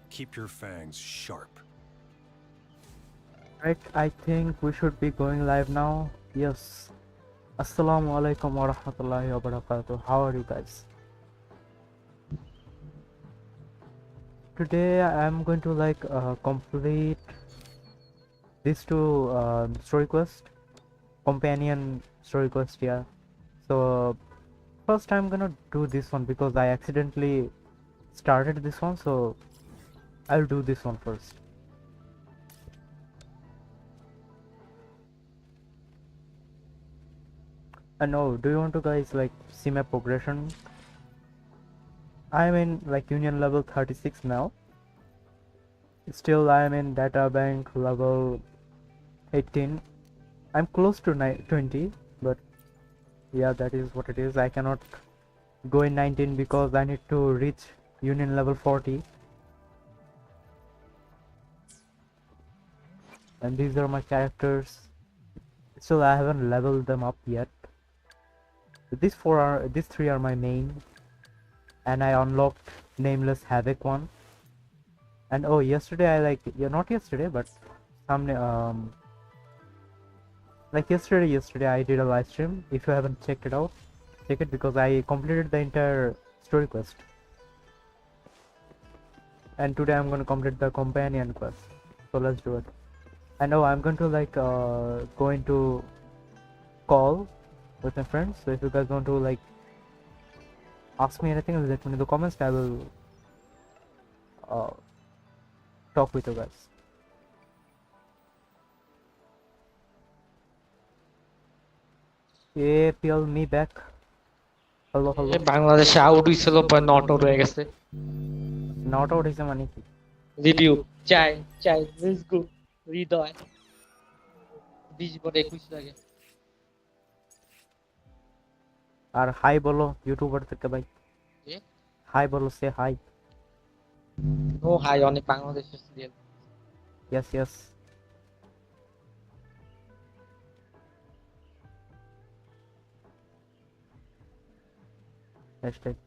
Keep your fangs sharp. Right, I think we should be going live now. Yes. Assalamu alaikum wa rahmatullahi wa barakatuh. How are you guys? Today I am going to complete these two story quest, companion story quest, yeah. So first I'm gonna do this one because I accidentally started this one, so I'll do this one first. And oh, do you want to guys like see my progression? I'm in like union level 36 now. Still I am in data bank level 18. I'm close to 20, but yeah, that is what it is. I cannot go in 19 because I need to reach union level 40. And these are my characters. Still I haven't leveled them up yet. These three are my main, and I unlocked Nameless Havoc one. And oh, yesterday not yesterday, but yesterday I did a live stream. If you haven't checked it out, check it because I completed the entire story quest. And today I'm going to complete the companion quest. So let's do it. And oh, I'm going to go into call with my friends. So if you guys want to ask me anything, let me know in the comments. I will talk with you guys. PL me back. Hello. বাংলাদেশে out হইছিল পর not out হয়ে গেছে not out হইছে মানে কি? Review চাই let's go হৃদয় 20 বলে 21 লাগে আর হাই বলো ইউটিউবার থেকে ভাই। হাই বলো, সে হাই। নো হাই অনেক বাংলাদেশের সিরিয়াল। Yes. Hashtag.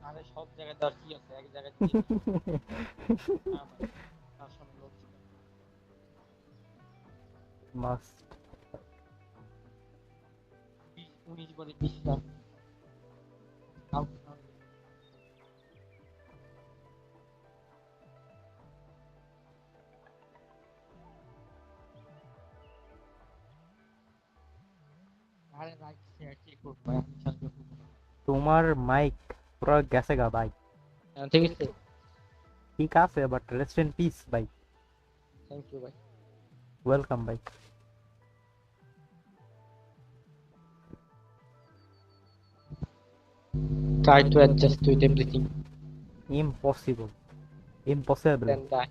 আরে সব জায়গায় দর কি আছে এক জায়গায় Must. 19 বলে 20 লাখ আউট আরে রাইট শেয়ার কি করব ভাই আমি সাথে তোমার মাইক পুরো গেছে গা ভাই। ঠিক আছে ঠিক আছে, বাট রেস্ট ইন পিস ভাই। থ্যাংক ইউ ভাই। ওয়েলকাম ভাই। Try to adjust with everything. Impossible. Then die.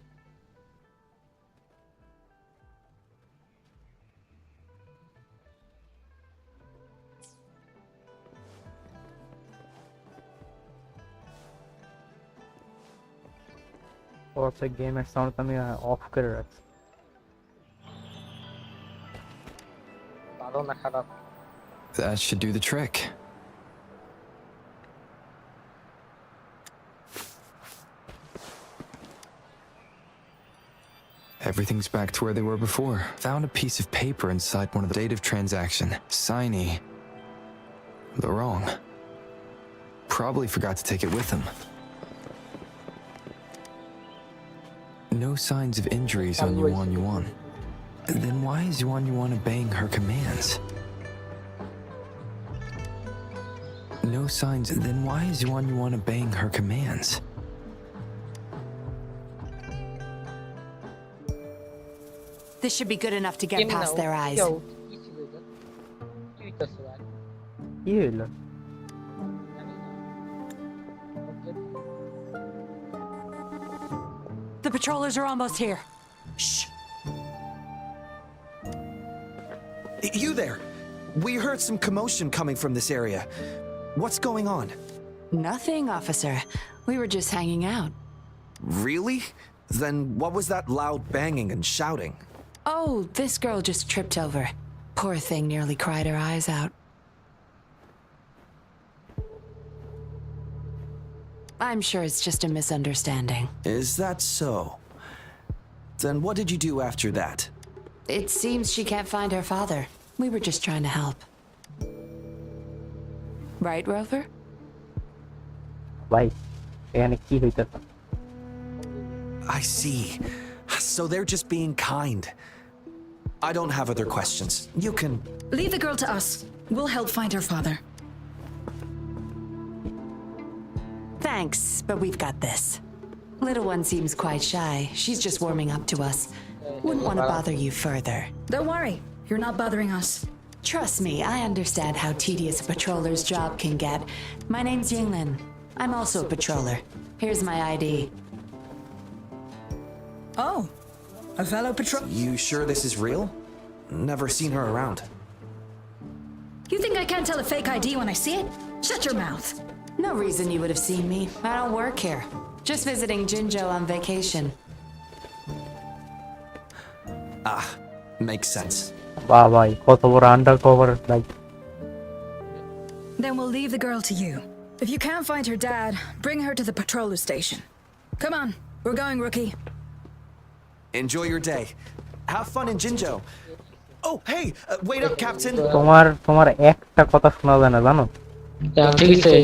और से गेम एट साउंड तो मैं ऑफ कर रखा। That should do the trick. Everything's back to where they were before. Found a piece of paper inside one of the date of transaction. Signy. But wrong. Probably forgot to take it with him. No signs of injuries on Yuan. Then why is Yuan obeying her commands? No signs. Then why is Yuan obeying her commands? This should be good enough to get past their eyes. Yeah. The patrollers are almost here. Shh. You there! We heard some commotion coming from this area. What's going on? Nothing, officer. We were just hanging out. Really? Then what was that loud banging and shouting? Oh, this girl just tripped over. Poor thing nearly cried her eyes out. I'm sure it's just a misunderstanding. Is that so? Then what did you do after that? It seems she can't find her father. We were just trying to help. Right, Rover? ভাই এখানে কি হইতেছে? I see. So they're just being kind. I don't have other questions. You can... Leave the girl to us. We'll help find her father. Thanks, but we've got this. Little one seems quite shy. She's just warming up to us. Wouldn't want to bother you further. Don't worry. You're not bothering us. Trust me, I understand how tedious a patroller's job can get. My name's Yinlin. I'm also a patroller. Here's my ID. Oh, a fellow patrol. You sure this is real? Never seen her around. You think I can't tell a fake ID when I see it? Shut your mouth. No reason you would have seen me. I don't work here. Just visiting Jinjo on vacation. Ah, makes sense. বাহ ভাই কত বড় undercover like Then we'll leave the girl to you. If you can't find her dad, bring her to the patroller station. Come on, we're going, rookie. Enjoy your day. Have fun in Jinjo. Oh, hey, wait up, Captain. তোমার একটা কথা শোনা যায় না জানো? ঠিক আছে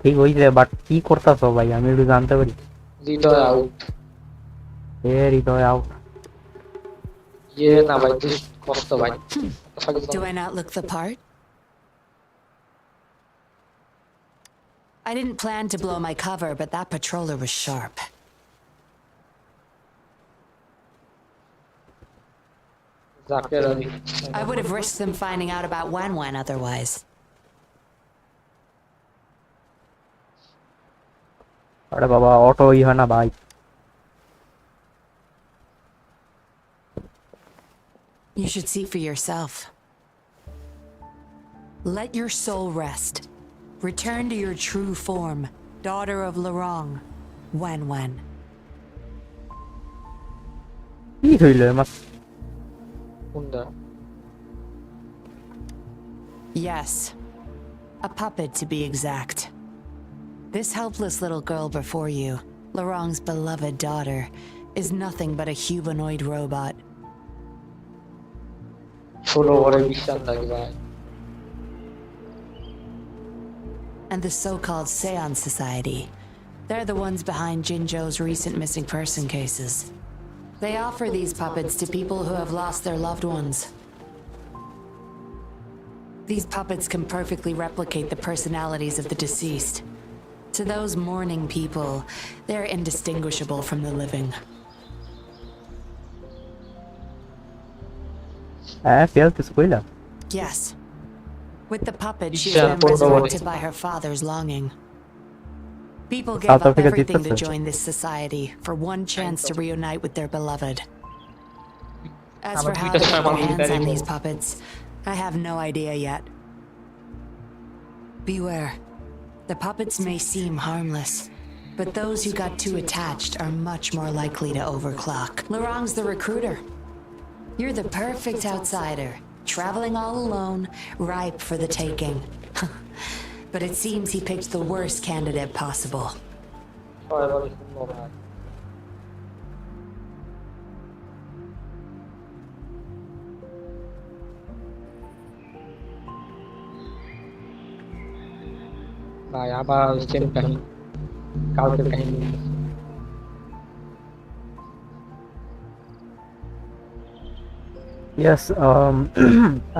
ঠিক হইছে বাট কি করতেছো ভাই আমি একটু জানতে পারি? হৃদয় আউট হৃদয় আউট না ভাই just কষ্ট ভাই Do I not look the part? I didn't plan to blow my cover, but that patroller was sharp. I would have risked them finding out about Wan otherwise. আরে বাবা auto হয় না ভাই You should see for yourself. Let your soul rest. Return to your true form, daughter of Lorong, Wan. কি হইলো আমার কোনটা Yes, a puppet to be exact. This helpless little girl before you, Lorong's beloved daughter, is nothing but a humanoid robot. ষোলো ঘরে বিশ্বাস লাগে ভাই And the so-called Seance Society. They're the ones behind Jinjo's recent missing person cases. They offer these puppets to people who have lost their loved ones. These puppets can perfectly replicate the personalities of the deceased. To those mourning people, they're indistinguishable from the living. ফেলতে spoiler Yes. With the puppet, she's been resurrected by her father's longing. People gave South up Africa everything to did join this society for one chance to reunite with their beloved. As for how to get their hands on these puppets, I have no idea yet. Beware. The puppets may seem harmless, but those who got too attached are much more likely to overclock. Lorong's the recruiter. You're the perfect outsider, traveling all alone, ripe for the taking. But it seems he picked the worst candidate possible. ভাই আবার same কাহিনী কালকের কাহিনী Yes,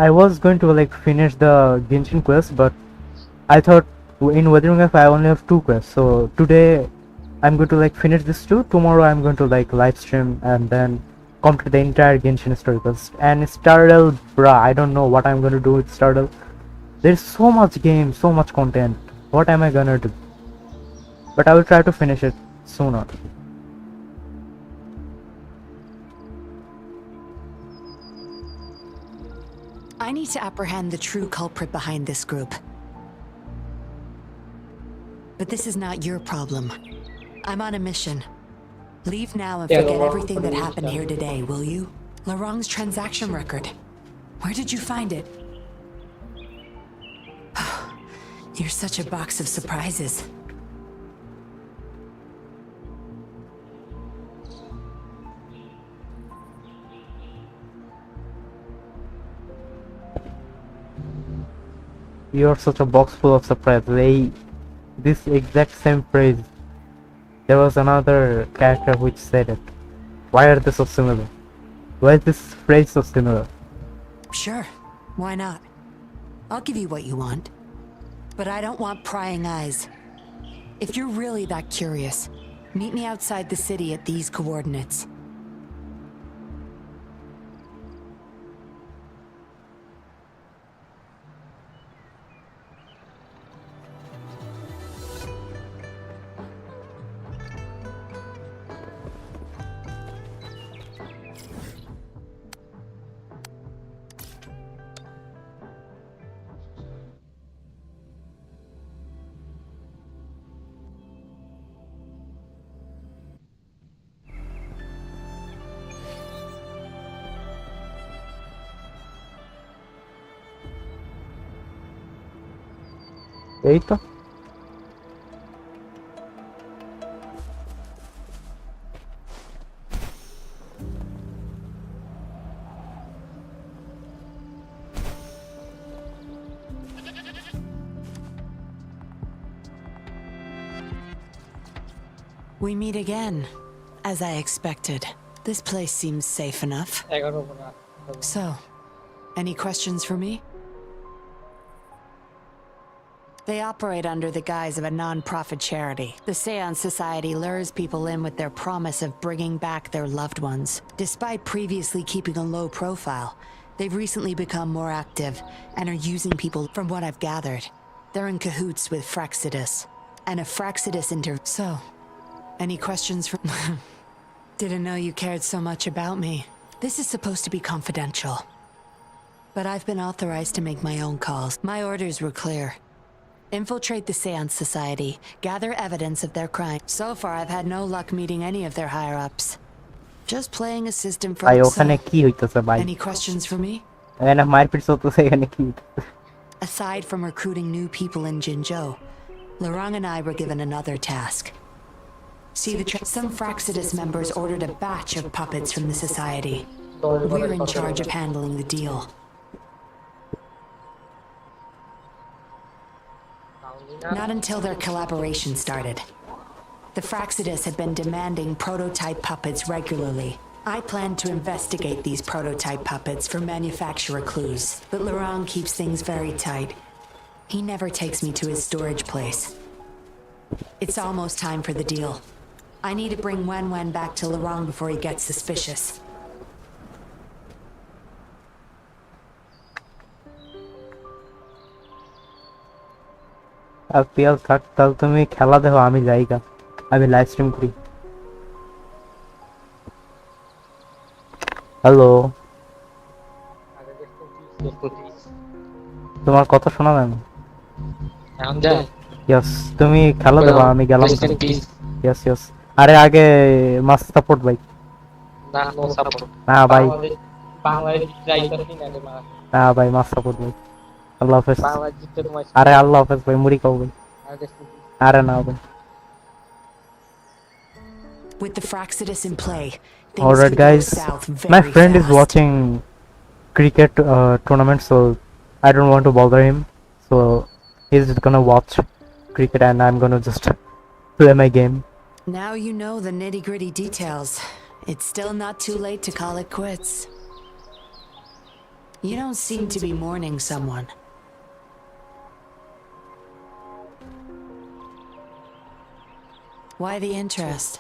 I was going to like finish the Genshin quest, but I thought in Weathering F I only have 2 quests. So today I'm going to like finish this 2. Tomorrow I'm going to like live stream and then complete the entire Genshin story quest. And Stardew, bruh, I don't know what I'm going to do with Stardew. There's so much game, so much content. What am I gonna do? But I will try to finish it sooner. I need to apprehend the true culprit behind this group. But this is not your problem. I'm on a mission. Leave now and forget everything that happened here today, will you? Larong's transaction record. Where did you find it? You're such a box of surprises. You're such a box full of surprises. This exact same phrase. There was another character which said it. Why are they so similar? Why is this phrase so similar? Sure, why not? I'll give you what you want. But I don't want prying eyes. If you're really that curious, meet me outside the city at these coordinates. এই তো We meet again, as I expected. This place seems safe enough. 11 bar. So, any questions for me? They operate under the guise of a non-profit charity. The Seance Society lures people in with their promise of bringing back their loved ones. Despite previously keeping a low profile, they've recently become more active and are using people. From what I've gathered, they're in cahoots with Fraxidus. And if Fraxidus So, any questions for... Didn't know you cared so much about me. This is supposed to be confidential. But I've been authorized to make my own calls. My orders were clear. Infiltrate the Seance Society, gather evidence of their crime. So far, I've had no luck meeting any of their higher-ups. Just playing a system for ভাই ওখানে কি হইতাছে ভাই Any questions for me? এখানে মারপিট চলতেছে এখানে কি হইতাছে Aside from recruiting new people in Jinzhou, Larong and I were given another task. See some Fraxidus members ordered a batch of puppets from the Society. We're in charge of handling the deal. Not until their collaboration started. The Fraxidus had been demanding prototype puppets regularly. I planned to investigate these prototype puppets for manufacturer clues, but Laurent keeps things very tight. He never takes me to his storage place. It's almost time for the deal. I need to bring Wen back to Laurent before he gets suspicious. আর পিয়াল কাট তাহলে তুমি খেলা দেখো আমি যাইগা আমি live stream করি hello তোমার কথা শোনা যায় না ইয়েস তুমি খেলা দেখো আমি গেলাম ইয়েস ইয়েস আরে আগে মাস সাপোর্ট ভাই না নো সাপোর্ট না ভাই বাংলাদেশ রাইজার ফিনালে মারা না ভাই মাস সাপোর্ট ভাই আল্লাহ হাফেজ বাংলাদেশ জিততে তোমার আরে আল্লাহ হাফেজ ভাই মুড়ি খাও ভাই আরে না ভাই With the Fraxidus in play, alright guys, my friend is watching cricket tournament, so I don't want to bother him, so he's just gonna watch cricket and I'm gonna just play my game. Now you know the nitty-gritty details. It's still not too late to call it quits. You don't seem to be mourning someone. Why the interest?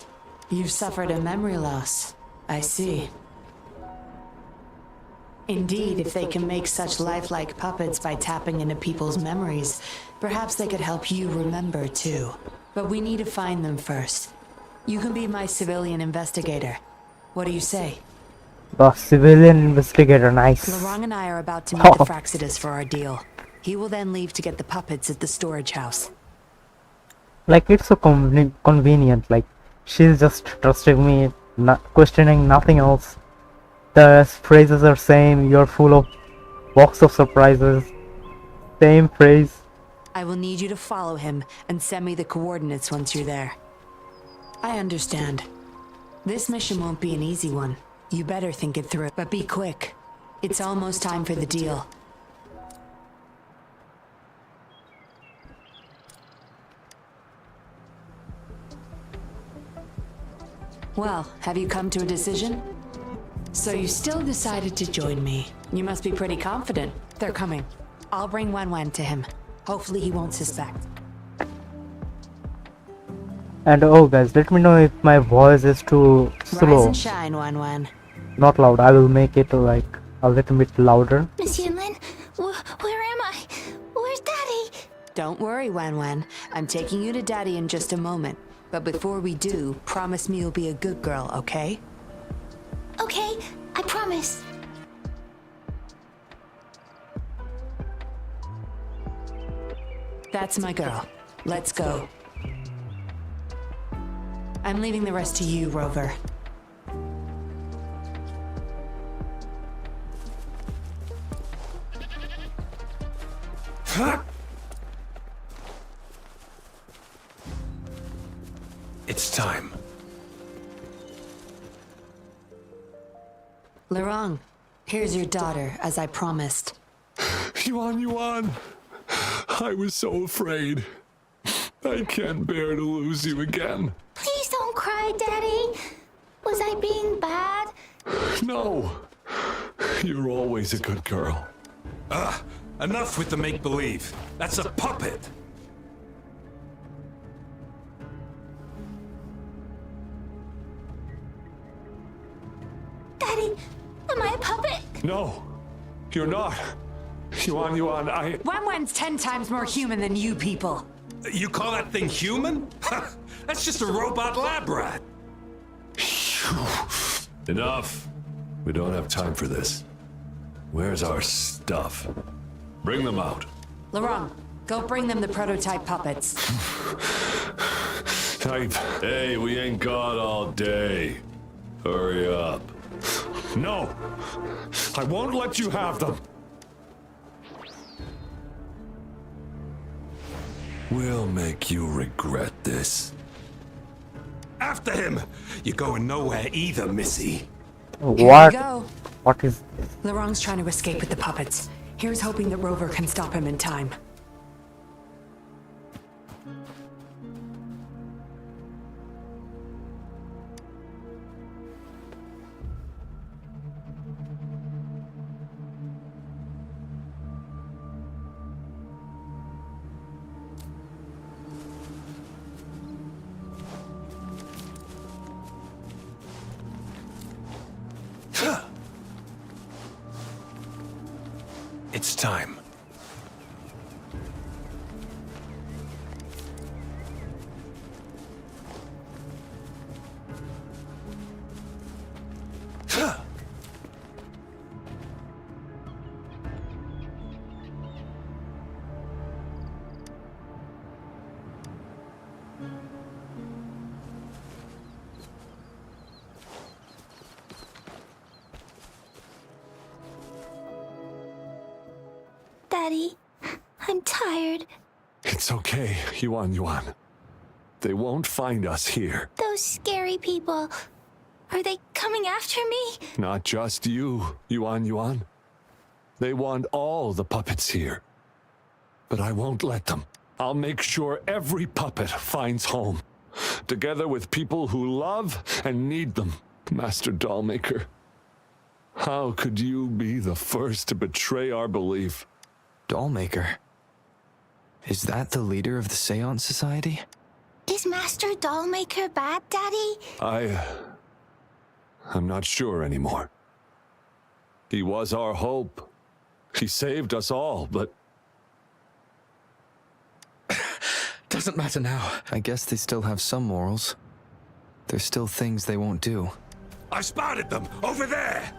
You've suffered a memory loss. I see. Indeed, if they can make such lifelike puppets by tapping into people's memories, perhaps they could help you remember too. But we need to find them first. You can be my civilian investigator. What do you say? The civilian investigator, nice. Larong and I are about to meet the Oh. Fraxidus for our deal. He will then leave to get the puppets at the storage house. Like, it's so convenient. Like, she's just trusting me, not questioning nothing else. The phrases are same. You're full of box of surprises. Same phrase. I will need you to follow him and send me the coordinates once you're there. I understand. This mission won't be an easy one. You better think it through, but be quick. It's almost time for the deal. Well, have you come to a decision? So you still decided to join me. You must be pretty confident. They're coming. I'll bring Wan to him. Hopefully he won't suspect. And oh guys, let me know if my voice is too Rise slow. and shine, Wan. Not loud. I will make it like a little bit louder. Miss Yinlin, where am I? Where's Daddy? Don't worry, Wan. I'm taking you to Daddy in just a moment. But before we do, promise me you'll be a good girl, okay? Okay, I promise. That's my girl. Let's go. I'm leaving the rest to you, Rover. It's time. Larong, here's your daughter, as I promised. Yuan, I was so afraid. I can't bear to lose you again. Please don't cry, Daddy. Was I being bad? No, you're always a good girl. Enough with the make-believe. That's a puppet. Daddy, am I a puppet? No, you're not. Yuan, Wan's 10 times more human than you people. You call that thing human? That's just a robot lab rat. Enough. We don't have time for this. Where's our stuff? Bring them out. Larong, go bring them the prototype puppets. Hey, we ain't got all day. Hurry up. No! I won't let you have them! We'll make you regret this. After him! You're going nowhere either, Missy. Here What? we go. What is? Larong's trying to escape with the puppets. Here's hoping that Rover can stop him in time. It's time. Daddy, I'm tired. It's okay, Yuan. They won't find us here. Those scary people. Are they coming after me? Not just you, Yuan. They want all the puppets here. But I won't let them. I'll make sure every puppet finds home. Together with people who love and need them. Master Dollmaker, how could you be the first to betray our belief? Dollmaker. Is that the leader of the Seance Society? Is Master Dollmaker bad, Daddy? I'm not sure anymore. He was our hope. He saved us all, but... Doesn't matter now. I guess they still have some morals. There's still things they won't do. I spotted them over there.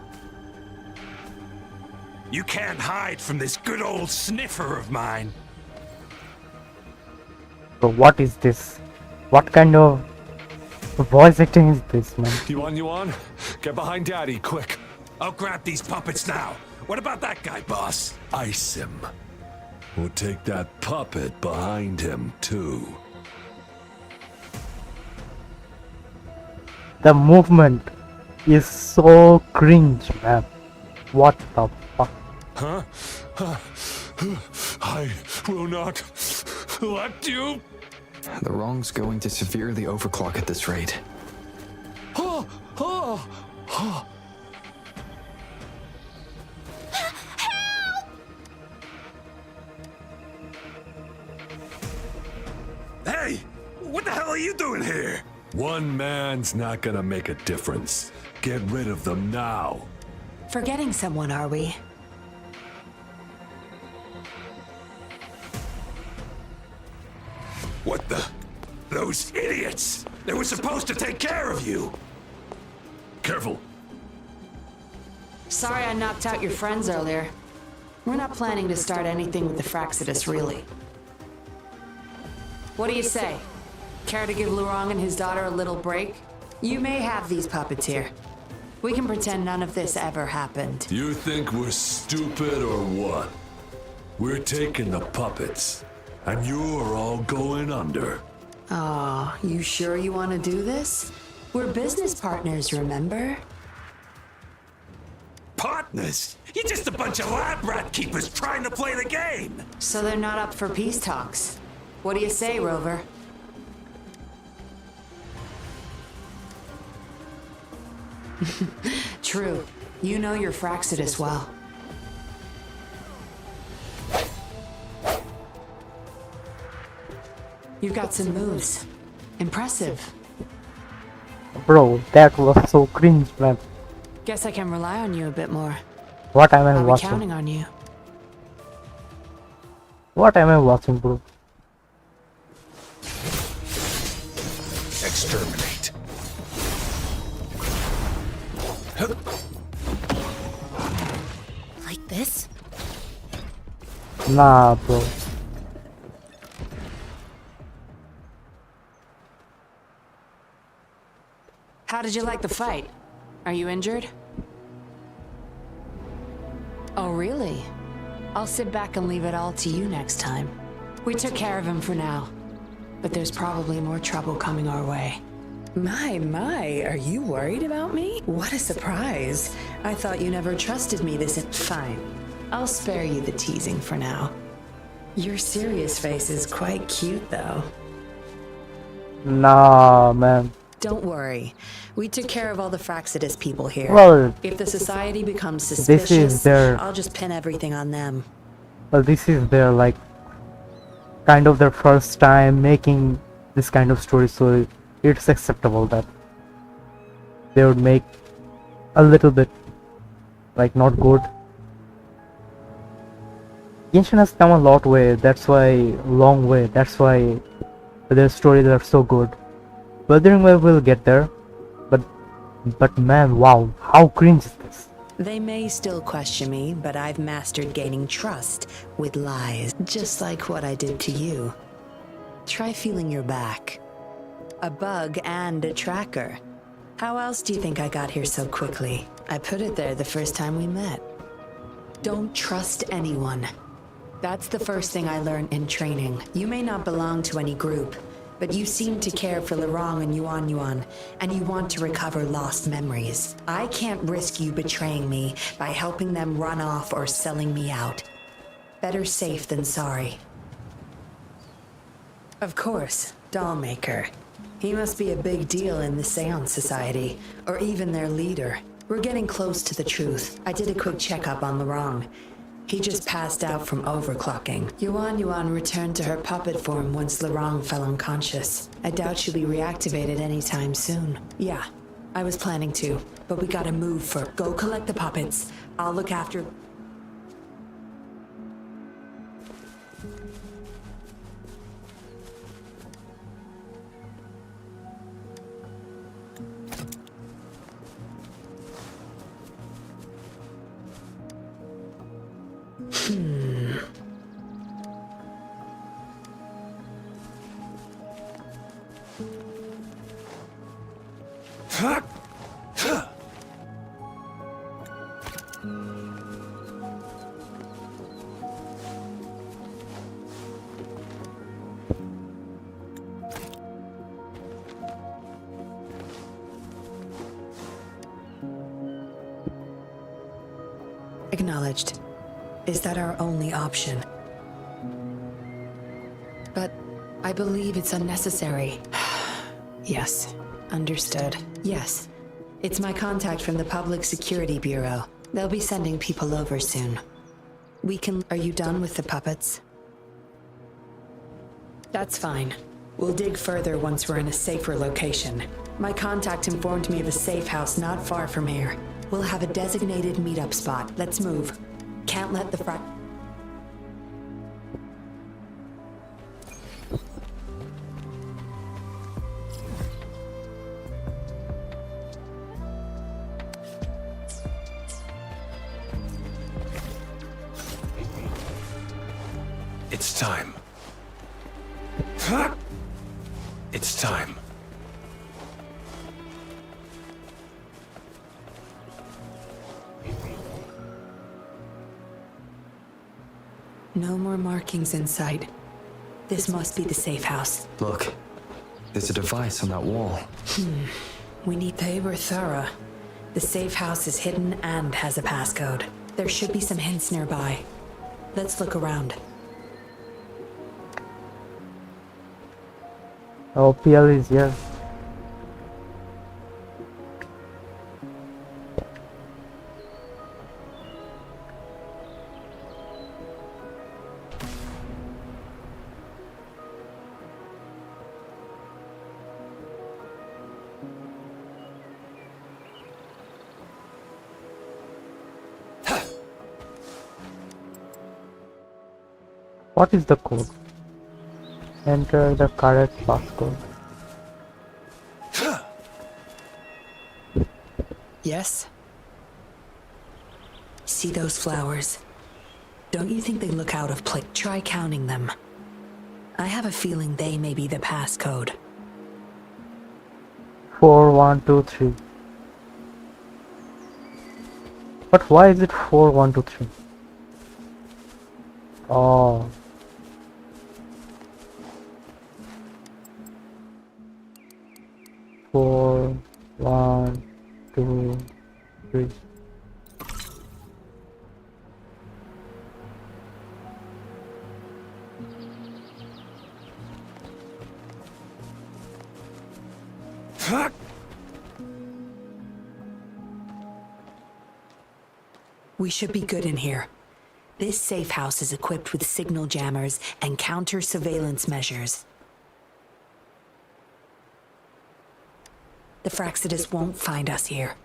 You can't hide from this good old sniffer of mine. So what is this? What kind of voice acting is this, man? Yuan, get behind Daddy, quick. I'll grab these puppets now. What about that guy, boss? Ice him. We'll take that puppet behind him, too. The movement is so cringe, man. What the fuck? Huh? I will not let you. The wrong's going to severely overclock at this rate. Hey, what the hell are you doing here? One man's not gonna make a difference. Get rid of them now. Forgetting someone, are we? What the? Those idiots! They were supposed to take care of you! Careful. Sorry I knocked out your friends earlier. We're not planning to start anything with the Fraxidus, really. What do you say? Care to give Lurong and his daughter a little break? You may have these puppets here. We can pretend none of this ever happened. You think we're stupid or what? We're taking the puppets, and you're all going under. Aw, you sure you want to do this? We're business partners, remember? Partners? You're just a bunch of lab rat keepers trying to play the game! So they're not up for peace talks. What do you say, Rover? True. You know your Fraxidus well. You've got some moves. Impressive. Bro, that was so cringe, man. Guess I can rely on you a bit more. What am I I'll be watching? counting on you. What am I watching, bro? Exterminate. Like this? Nah, bro. How did you like the fight? Are you injured? Oh, really? I'll sit back and leave it all to you next time. We took care of him for now, but there's probably more trouble coming our way. My, are you worried about me? What a surprise. I thought you never trusted me this. Fine. I'll spare you the teasing for now. Your serious face is quite cute, though. Nah, man. Don't worry. We took care of all the Fraxidus people here. Well, If the society becomes this is suspicious, their- I'll just pin everything on them. well, this is their like kind of their first time making this kind of story, so it's acceptable that they would make a little bit like not good. Genshin has come a long way. That's why their stories are so good. Wuthering Wave will get there, but man, wow, how cringe is this? They may still question me, but I've mastered gaining trust with lies, just like what I did to you. Try feeling your back. A bug and a tracker. How else do you think I got here so quickly? I put it there the first time we met. Don't trust anyone. That's the first thing I learned in training. You may not belong to any group, but you seem to care for Lurong and Yuan, and you want to recover lost memories. I can't risk you betraying me by helping them run off or selling me out. Better safe than sorry. Of course, Dollmaker. He must be a big deal in the Seance Society, or even their leader. We're getting close to the truth. I did a quick checkup on Lurong. He just passed out from overclocking. Yuan returned to her puppet form once Lurong fell unconscious. I doubt she'll be reactivated anytime soon. Yeah, I was planning to, but we gotta move first. Go collect the puppets. I'll look after... Acknowledged. Is that our only option? But I believe it's unnecessary. Yes, understood. Yes, it's my contact from the Public Security Bureau. They'll be sending people over soon. We can... Are you done with the puppets? That's fine. We'll dig further once we're in a safer location. My contact informed me of a safe house not far from here. We'll have a designated meetup spot. Let's move. Can't let the It's time. It's time. No more markings in sight. This must be the safe house. Look, there's a device on that wall. They were thorough. The safe house is hidden and has a passcode. There should be some hints nearby. Let's look around. Oh, PL is here. What is the code? Enter the correct passcode. Yes? See those flowers? Don't you think they look out of place? Try counting them. I have a feeling they may be the passcode. 4 1 2 3. But why is it 4 1 2 3? Oh. Four, 1, 2, 3. We should be good in here. This safe house is equipped with signal jammers and counter-surveillance measures. The Fraxidus won't find us here.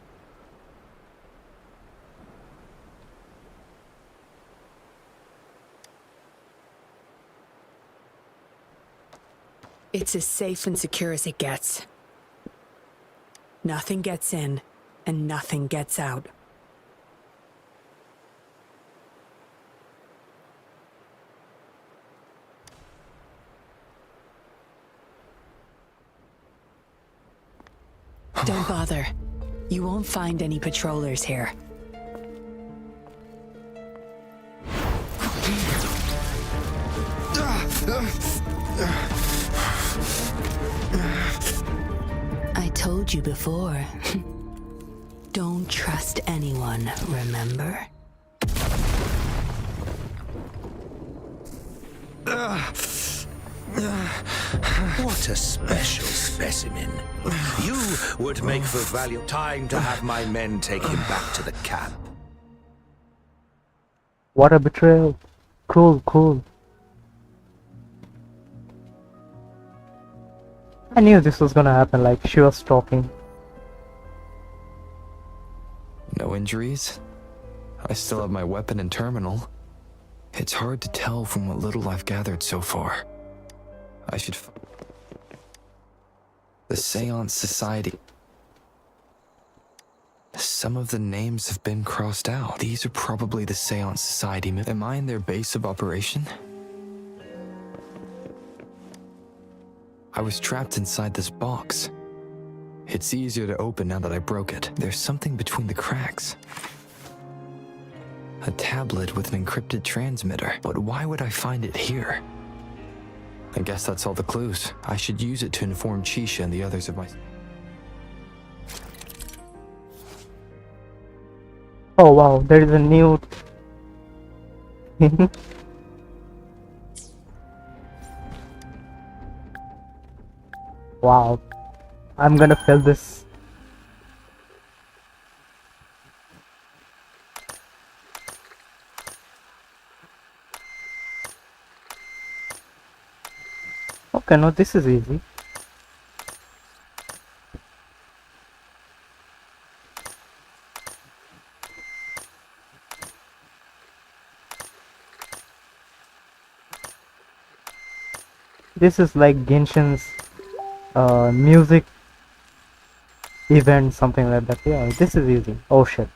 It's as safe and secure as it gets. Nothing gets in, and nothing gets out. Don't bother. You won't find any patrollers here. I told you before. Don't trust anyone, remember? What a special specimen. You would make for value. Time to have my men take him back to the camp. What a betrayal. Cool, cool. I knew this was gonna happen, like she was talking. No injuries? I still have my weapon and terminal. It's hard to tell from what little I've gathered so far. I should... The Seance Society. Some of the names have been crossed out. These are probably the Seance Society. Am I in their base of operation? I was trapped inside this box. It's easier to open now that I broke it. There's something between the cracks. A tablet with an encrypted transmitter. But why would I find it here? I guess that's all the clues. I should use it to inform Chisha and the others of my... Oh wow, there is a new wow, I'm gonna fail this. Okay, no, this is easy. This is like Genshin's music event, something like that. Yeah, this is easy. Oh shit.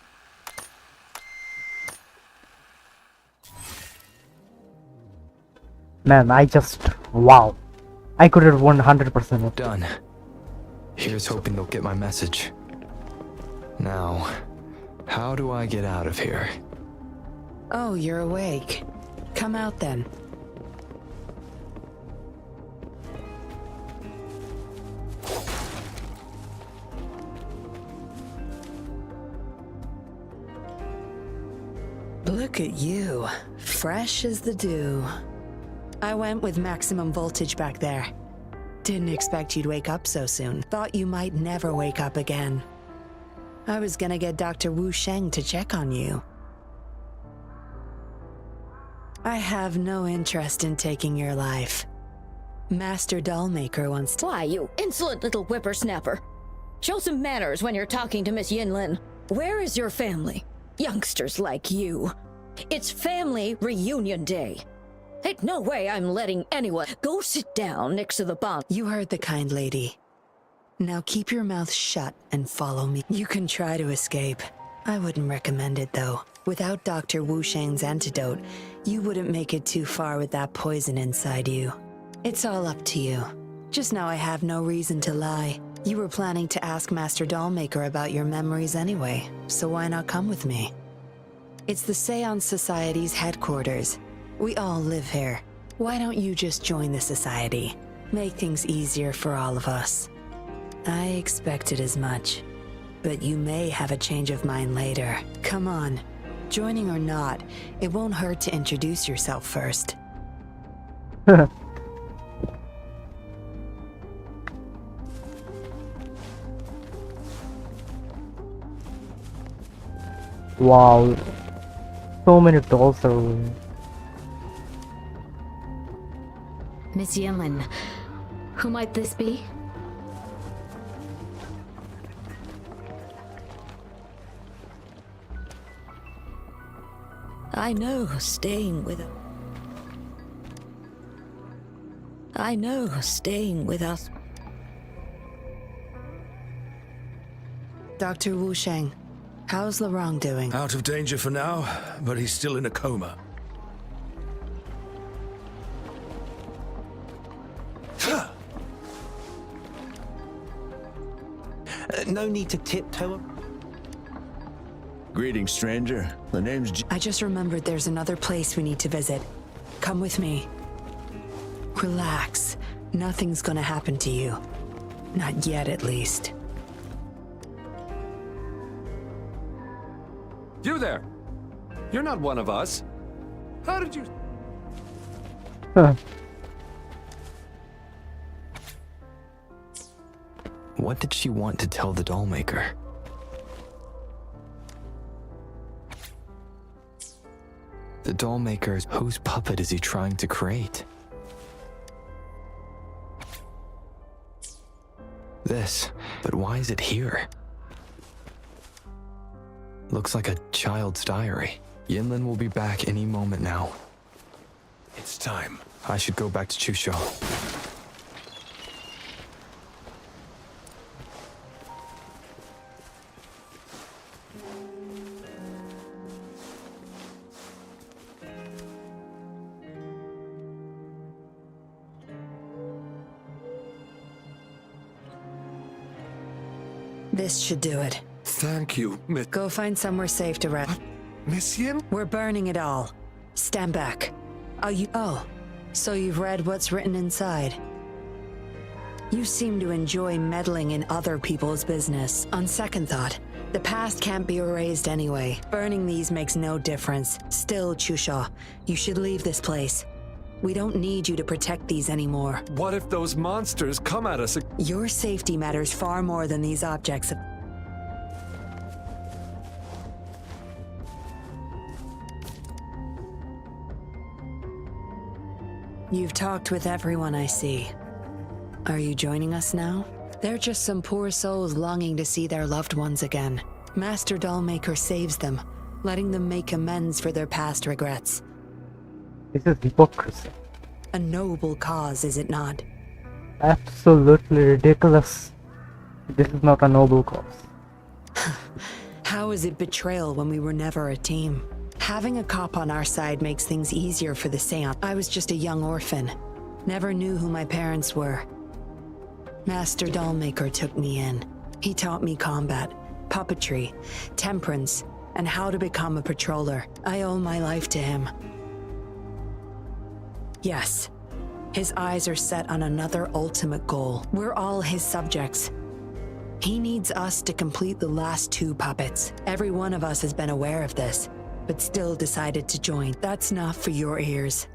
Man, wow. I could have won 100% it. Done. Here's hoping they'll get my message. Now, how do I get out of here? Oh, you're awake. Come out then. Look at you, fresh as the dew. I went with maximum voltage back there. Didn't expect you'd wake up so soon. Thought you might never wake up again. I was gonna get Dr. Wu Sheng to check on you. I have no interest in taking your life. Master Dollmaker wants to— Why, you insolent little whippersnapper. Show some manners when you're talking to Miss Yinlin. Where is your family? Youngsters like you. It's family reunion day. Ain't no way I'm letting anyone— Go sit down next to the bunk. You heard the kind lady. Now keep your mouth shut and follow me. You can try to escape. I wouldn't recommend it though. Without Dr. Wu Sheng's antidote, you wouldn't make it too far with that poison inside you. It's all up to you. Just know I have no reason to lie. You were planning to ask Master Dollmaker about your memories anyway, so why not come with me? It's the Seance Society's headquarters. We all live here. Why don't you just join the society? Make things easier for all of us. I expected as much, but you may have a change of mind later. Come on. Joining or not, it won't hurt to introduce yourself first. Wow, so many dolls are. Miss Yinlin, who might this be? I know staying with us. Dr. Wu Sheng, how's Lorang doing? Out of danger for now, but he's still in a coma. No need to tiptoe. Greetings, stranger. The name's I just remembered there's another place we need to visit. Come with me. Relax. Nothing's gonna happen to you. Not yet, at least. You there! You're not one of us. How did you... Huh. What did she want to tell the Dollmaker? The Dollmaker, whose puppet is he trying to create? This, but why is it here? Looks like a child's diary. Yinlin will be back any moment now. It's time. I should go back to Chusha. This should do it. Thank you, Miss... Go find somewhere safe to rest. Miss Yin? We're burning it all. Stand back. Oh, so you've read what's written inside. You seem to enjoy meddling in other people's business. On second thought, the past can't be erased anyway. Burning these makes no difference. Still, Chusha, you should leave this place. We don't need you to protect these anymore. What if those monsters come at us? Your safety matters far more than these objects. You've talked with everyone I see. Are you joining us now? They're just some poor souls longing to see their loved ones again. Master Dollmaker saves them, letting them make amends for their past regrets. This is hypocrisy. A noble cause, is it not? Absolutely ridiculous. This is not a noble cause. How is it betrayal when we were never a team? Having a cop on our side makes things easier for the Seance. I was just a young orphan. Never knew who my parents were. Master Dollmaker took me in. He taught me combat, puppetry, temperance, and how to become a patroller. I owe my life to him. Yes, his eyes are set on another ultimate goal. We're all his subjects. He needs us to complete the last 2 puppets. Every one of us has been aware of this, but still decided to join. That's not for your ears.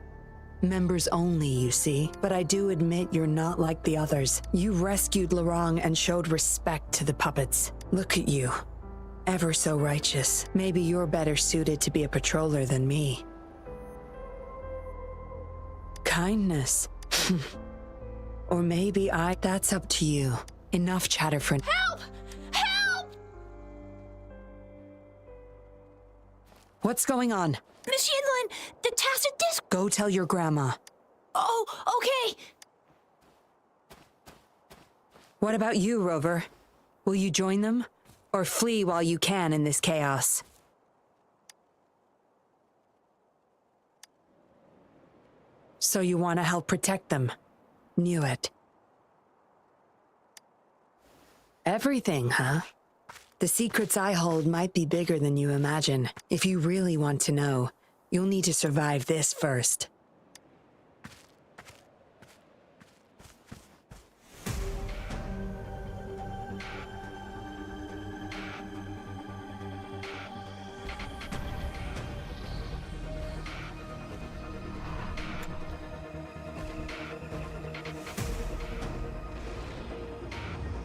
Members only, you see. But I do admit you're not like the others. You rescued Lorong and showed respect to the puppets. Look at you. Ever so righteous. Maybe you're better suited to be a patroller than me. Kindness. Or maybe that's up to you. Enough chatter for— Help! Help! What's going on? Miss Yinlin, the tacit disc— Go tell your grandma. Oh, okay. What about you, Rover? Will you join them? Or flee while you can in this chaos? So you want to help protect them? Knew it. Everything, huh? The secrets I hold might be bigger than you imagine. If you really want to know, you'll need to survive this first.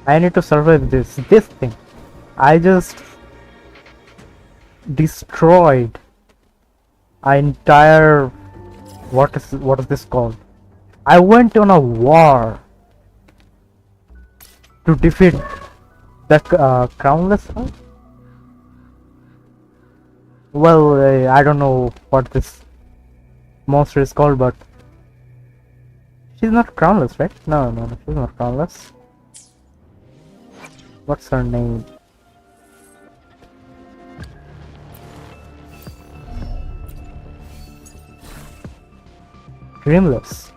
I need to survive this thing. I just destroyed an entire— what is this called? I went on a war to defeat the crownless one. Well, I don't know what this monster is called, but she's not crownless, right? No, she's not crownless. What's her name? Dreamless.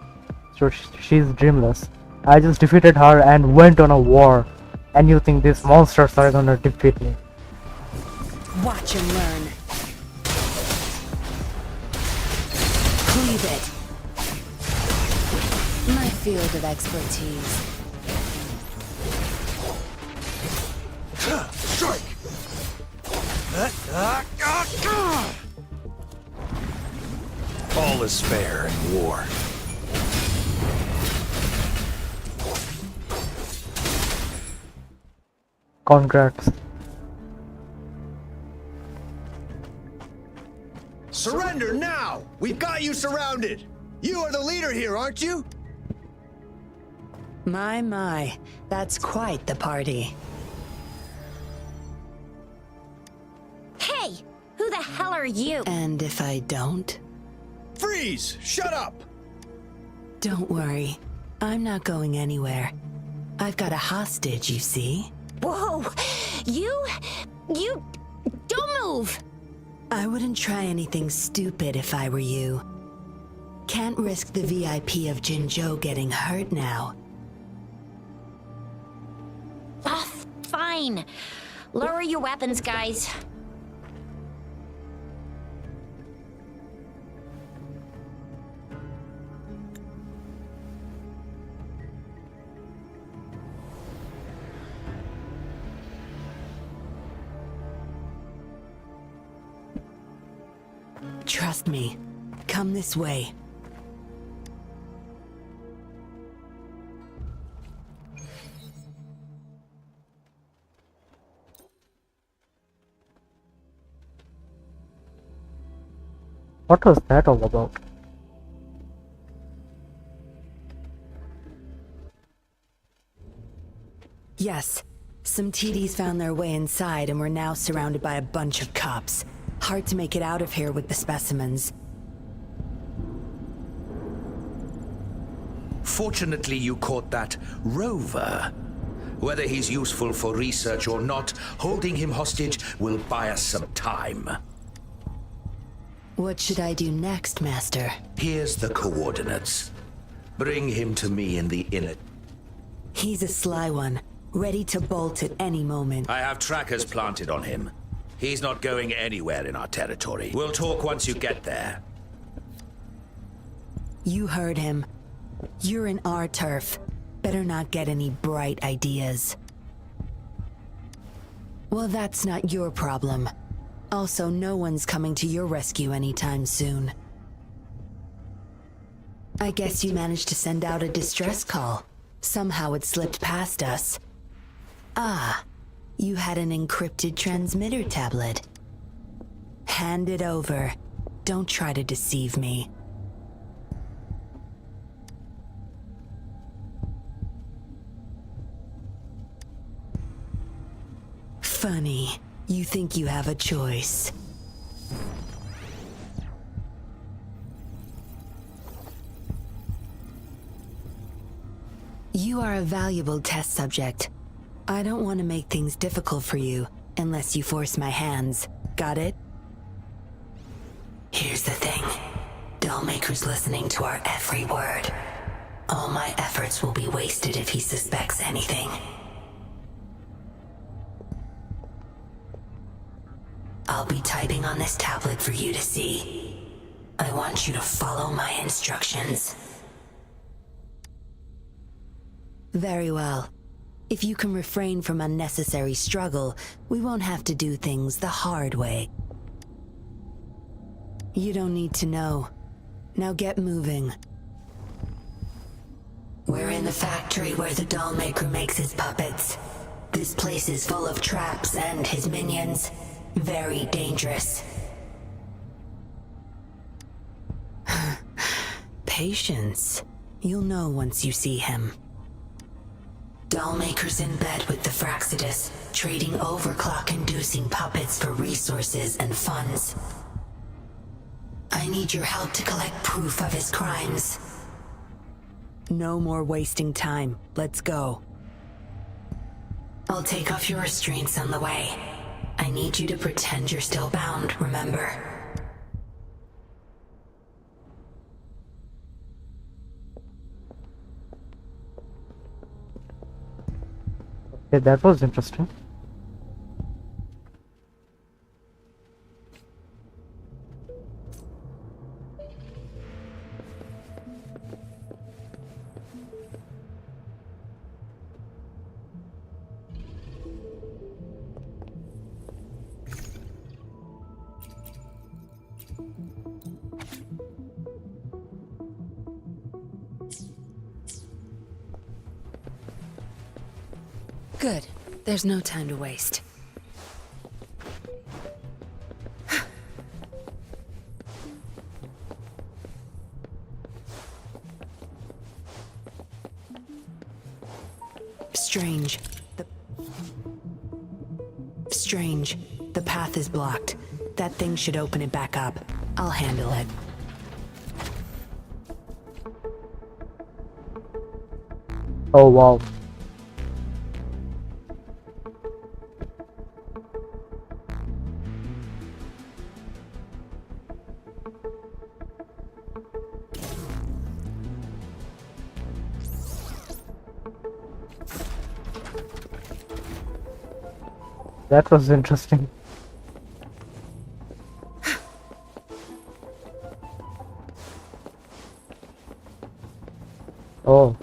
So she's dreamless. I just defeated her and went on a war. And you think these monsters are gonna defeat me? Watch and learn. Cleave it. My field of expertise. Strike! All is fair in war. Congrats. Surrender now! We've got you surrounded! You are the leader here, aren't you? My, that's quite the party. Hey, who the hell are you? And if I don't? Freeze! Shut up! Don't worry. I'm not going anywhere. I've got a hostage, you see? Whoa, you don't move. I wouldn't try anything stupid if I were you. Can't risk the VIP of Jinzhou getting hurt now. Oh, fine. fine. Lower your weapons, guys. Trust me. Come this way. What was that all about? Yes. Some TDs found their way inside and we're now surrounded by a bunch of cops. Hard to make it out of here with the specimens. Fortunately, you caught that rover. Whether he's useful for research or not, holding him hostage will buy us some time. What should I do next, Master? Here's the coordinates. Bring him to me in the inner... He's a sly one, ready to bolt at any moment. I have trackers planted on him. He's not going anywhere in our territory. We'll talk once you get there. You heard him. You're in our turf. Better not get any bright ideas. Well, that's not your problem. Also, no one's coming to your rescue anytime soon. I guess you managed to send out a distress call. Somehow it slipped past us. Ah, you had an encrypted transmitter tablet. Hand it over. Don't try to deceive me. Funny. You think you have a choice. You are a valuable test subject. I don't want to make things difficult for you, unless you force my hands. Got it? Here's the thing. Dollmaker's listening to our every word. All my efforts will be wasted if he suspects anything. I'll be typing on this tablet for you to see. I want you to follow my instructions. Very well. If you can refrain from unnecessary struggle, we won't have to do things the hard way. You don't need to know. Now get moving. We're in the factory where the Dollmaker makes his puppets. This place is full of traps and his minions. Very dangerous. Patience. You'll know once you see him. Dollmaker's in bed with the Fraxidus, trading overclock-inducing puppets for resources and funds. I need your help to collect proof of his crimes. No more wasting time. Let's go. I'll take off your restraints on the way. I need you to pretend you're still bound, remember? Okay, that was interesting. Good. There's no time to waste. Strange. Strange. The path is blocked. That thing should open it back up. I'll handle it. Oh wow. That was interesting. Oh.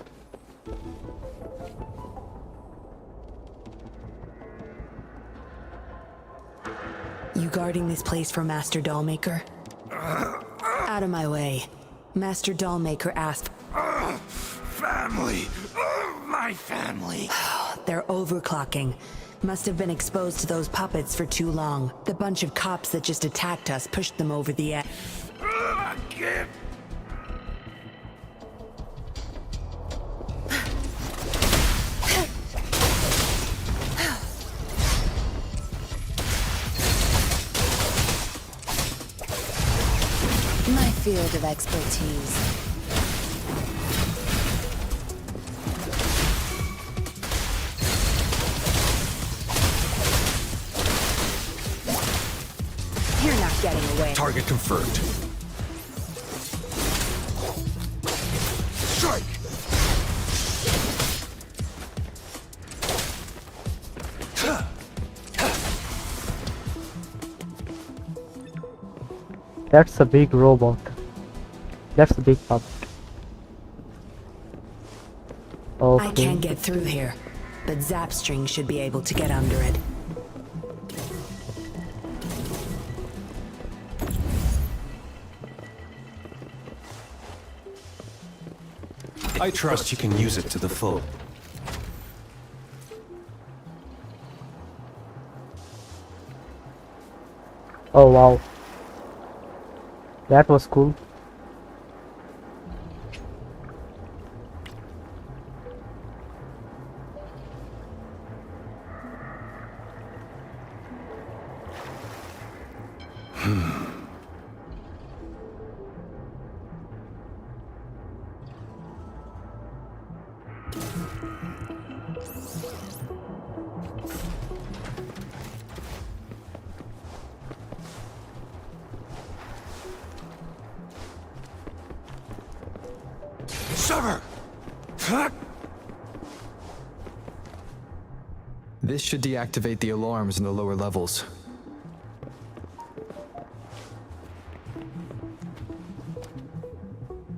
You guarding this place for Master Dollmaker? Out of my way. Master Dollmaker asked. Family! My family! They're overclocking. Must have been exposed to those puppets for too long. The bunch of cops that just attacked us pushed them over the edge. My field of expertise. You're not getting away. Target confirmed. Strike! That's a big robot. That's a big puppet. Okay. I can't get through here, but Zapstring should be able to get under it. I trust you can use it to the full. Oh wow. That was cool. Sever! This should deactivate the alarms in the lower levels.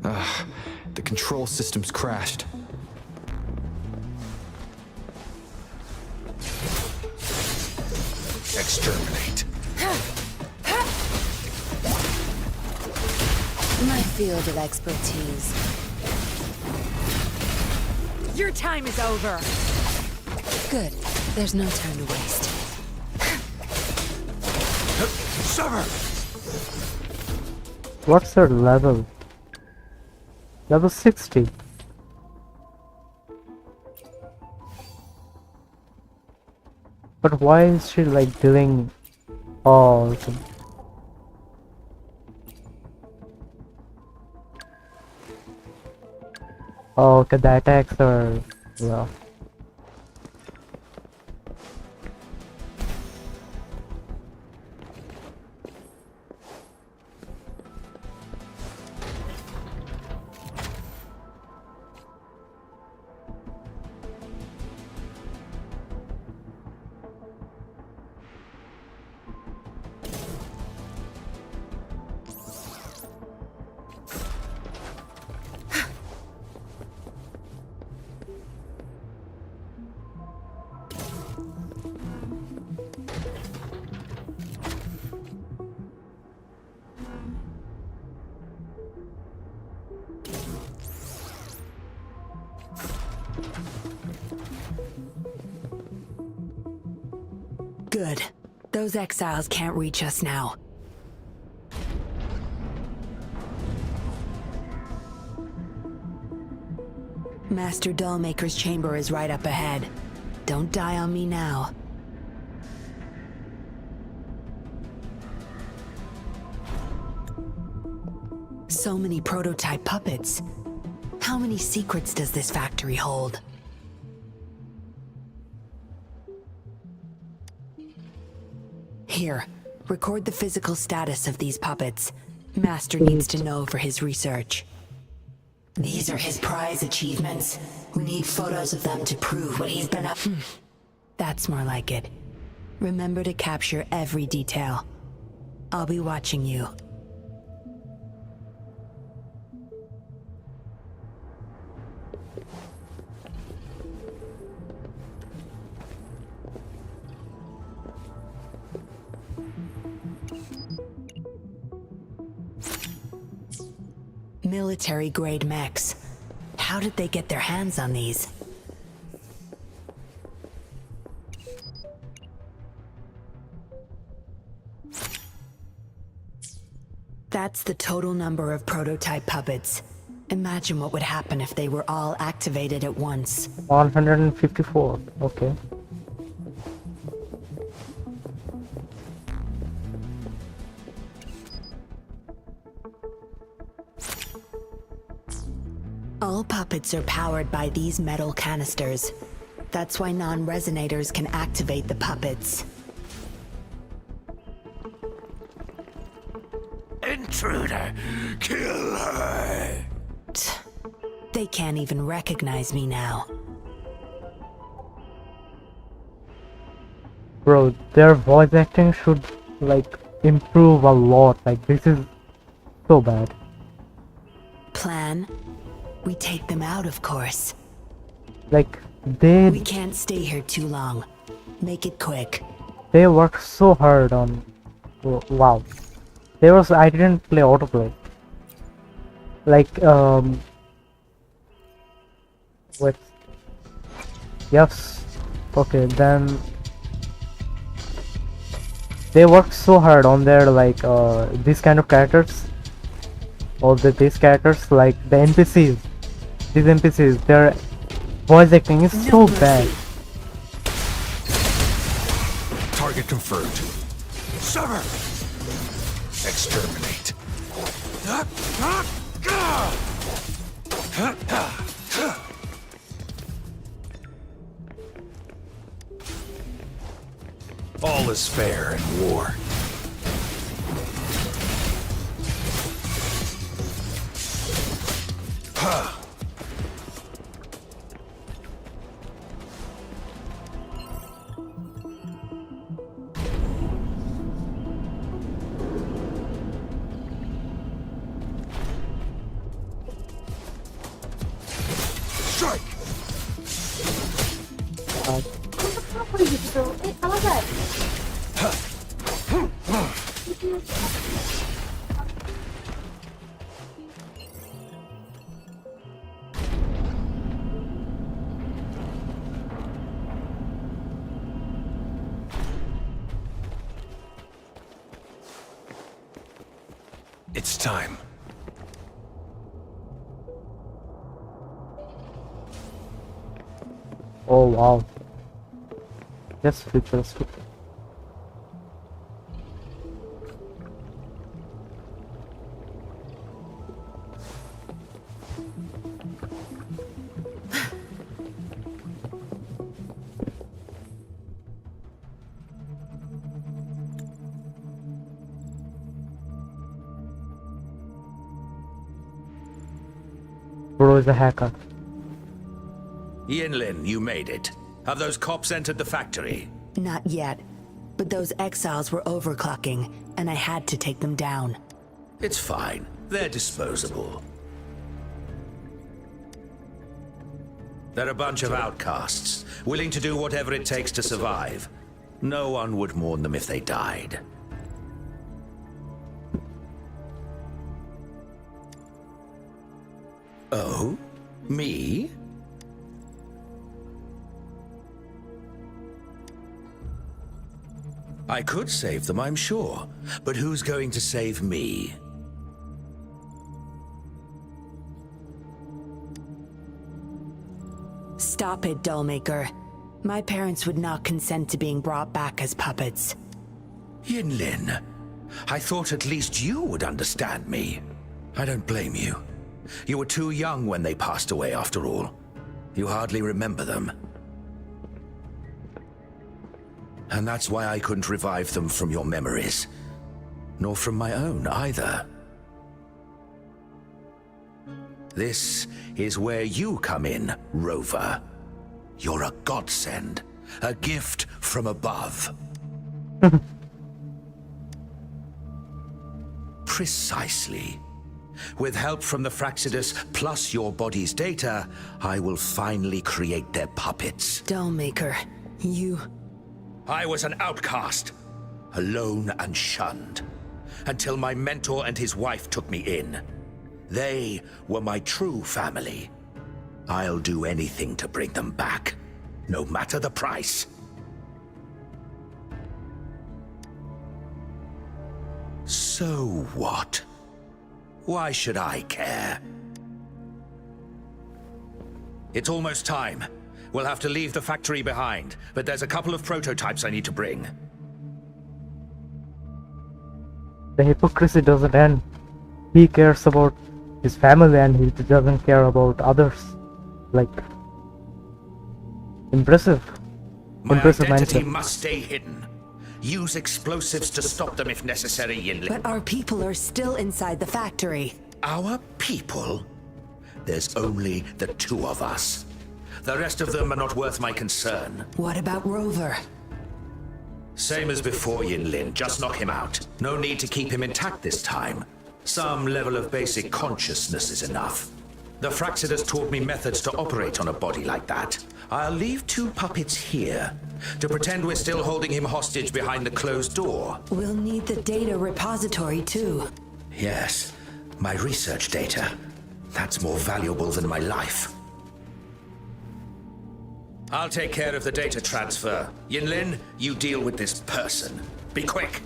The control system's crashed. Exterminate. My field of expertise. Your time is over. Good. There's no time to waste. Sever! What's her level? Level 60. But why is she like doing all? Oh, okay, the attacks are, yeah. Good. Those exiles can't reach us now. Master Dollmaker's chamber is right up ahead. Don't die on me now. So many prototype puppets. How many secrets does this factory hold? Here, record the physical status of these puppets. Master needs to know for his research. These are his prize achievements. We need photos of them to prove what he's been up. That's more like it. Remember to capture every detail. I'll be watching you. Military-grade mechs. How did they get their hands on these? That's the total number of prototype puppets. Imagine what would happen if they were all activated at once. 154. Okay. All puppets are powered by these metal canisters. That's why non-resonators can activate the puppets. Intruder! Kill her! They can't even recognize me now. Bro, their voice acting should like improve a lot. Like this is so bad. Plan? We take them out, of course. Like they We can't stay here too long. Make it quick. They work so hard on. Wow. There was I didn't play autoplay. Like wait. Yes. Okay, then they work so hard on their like these kind of characters. Or these characters like the NPCs. These NPCs, their voice acting is so bad. Target confirmed. Sever! Exterminate. All is fair in war. It's time. Oh wow. That's futuristic. Bro is a hacker. Yinlin, you made it. Have those cops entered the factory? Not yet. But those exiles were overclocking, and I had to take them down. It's fine. They're disposable. They're a bunch of outcasts, willing to do whatever it takes to survive. No one would mourn them if they died. Oh? Me? I could save them, I'm sure. But who's going to save me? Stop it, Dollmaker. My parents would not consent to being brought back as puppets. Yinlin, I thought at least you would understand me. I don't blame you. You were too young when they passed away, after all. You hardly remember them. And that's why I couldn't revive them from your memories. Nor from my own, either. This is where you come in, Rover. You're a godsend, a gift from above. Precisely. With help from the Fraxidus plus your body's data, I will finally create their puppets. Dollmaker, you... I was an outcast, alone and shunned, until my mentor and his wife took me in. They were my true family. I'll do anything to bring them back, no matter the price. So what? Why should I care? It's almost time. We'll have to leave the factory behind, but there's a couple of prototypes I need to bring. The hypocrisy doesn't end. He cares about his family and he doesn't care about others. Like, impressive. My Impressive identity mindset. must stay hidden. Use explosives to stop them if necessary, Yinlin. But our people are still inside the factory. Our people? There's only the two of us. The rest of them are not worth my concern. What about Rover? Same as before, Yinlin. Just knock him out. No need to keep him intact this time. Some level of basic consciousness is enough. The Fraxidus taught me methods to operate on a body like that. I'll leave two puppets here to pretend we're still holding him hostage behind the closed door. We'll need the data repository too. Yes, my research data. That's more valuable than my life. I'll take care of the data transfer. Yinlin, you deal with this person. Be quick.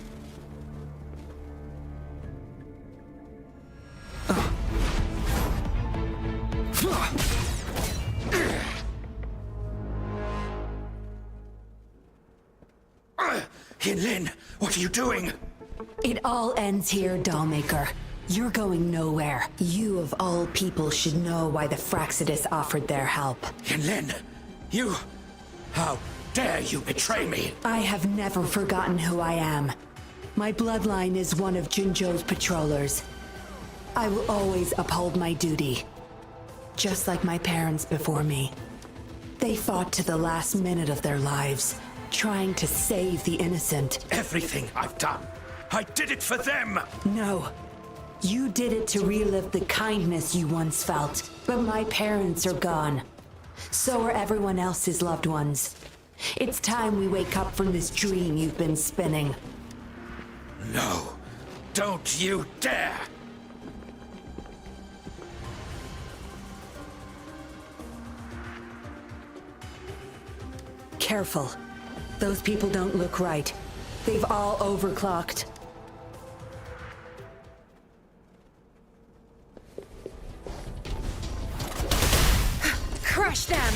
Yinlin, what are you doing? It all ends here, Dollmaker. You're going nowhere. You of all people should know why the Fraxidus offered their help. Yinlin, you... How dare you betray me? I have never forgotten who I am. My bloodline is one of Jinzhou's patrollers. I will always uphold my duty. Just like my parents before me. They fought to the last minute of their lives, trying to save the innocent. Everything I've done, I did it for them! No. You did it to relive the kindness you once felt. But my parents are gone. So are everyone else's loved ones. It's time we wake up from this dream you've been spinning. No. Don't you dare! Careful. Those people don't look right. They've all overclocked. Crush them!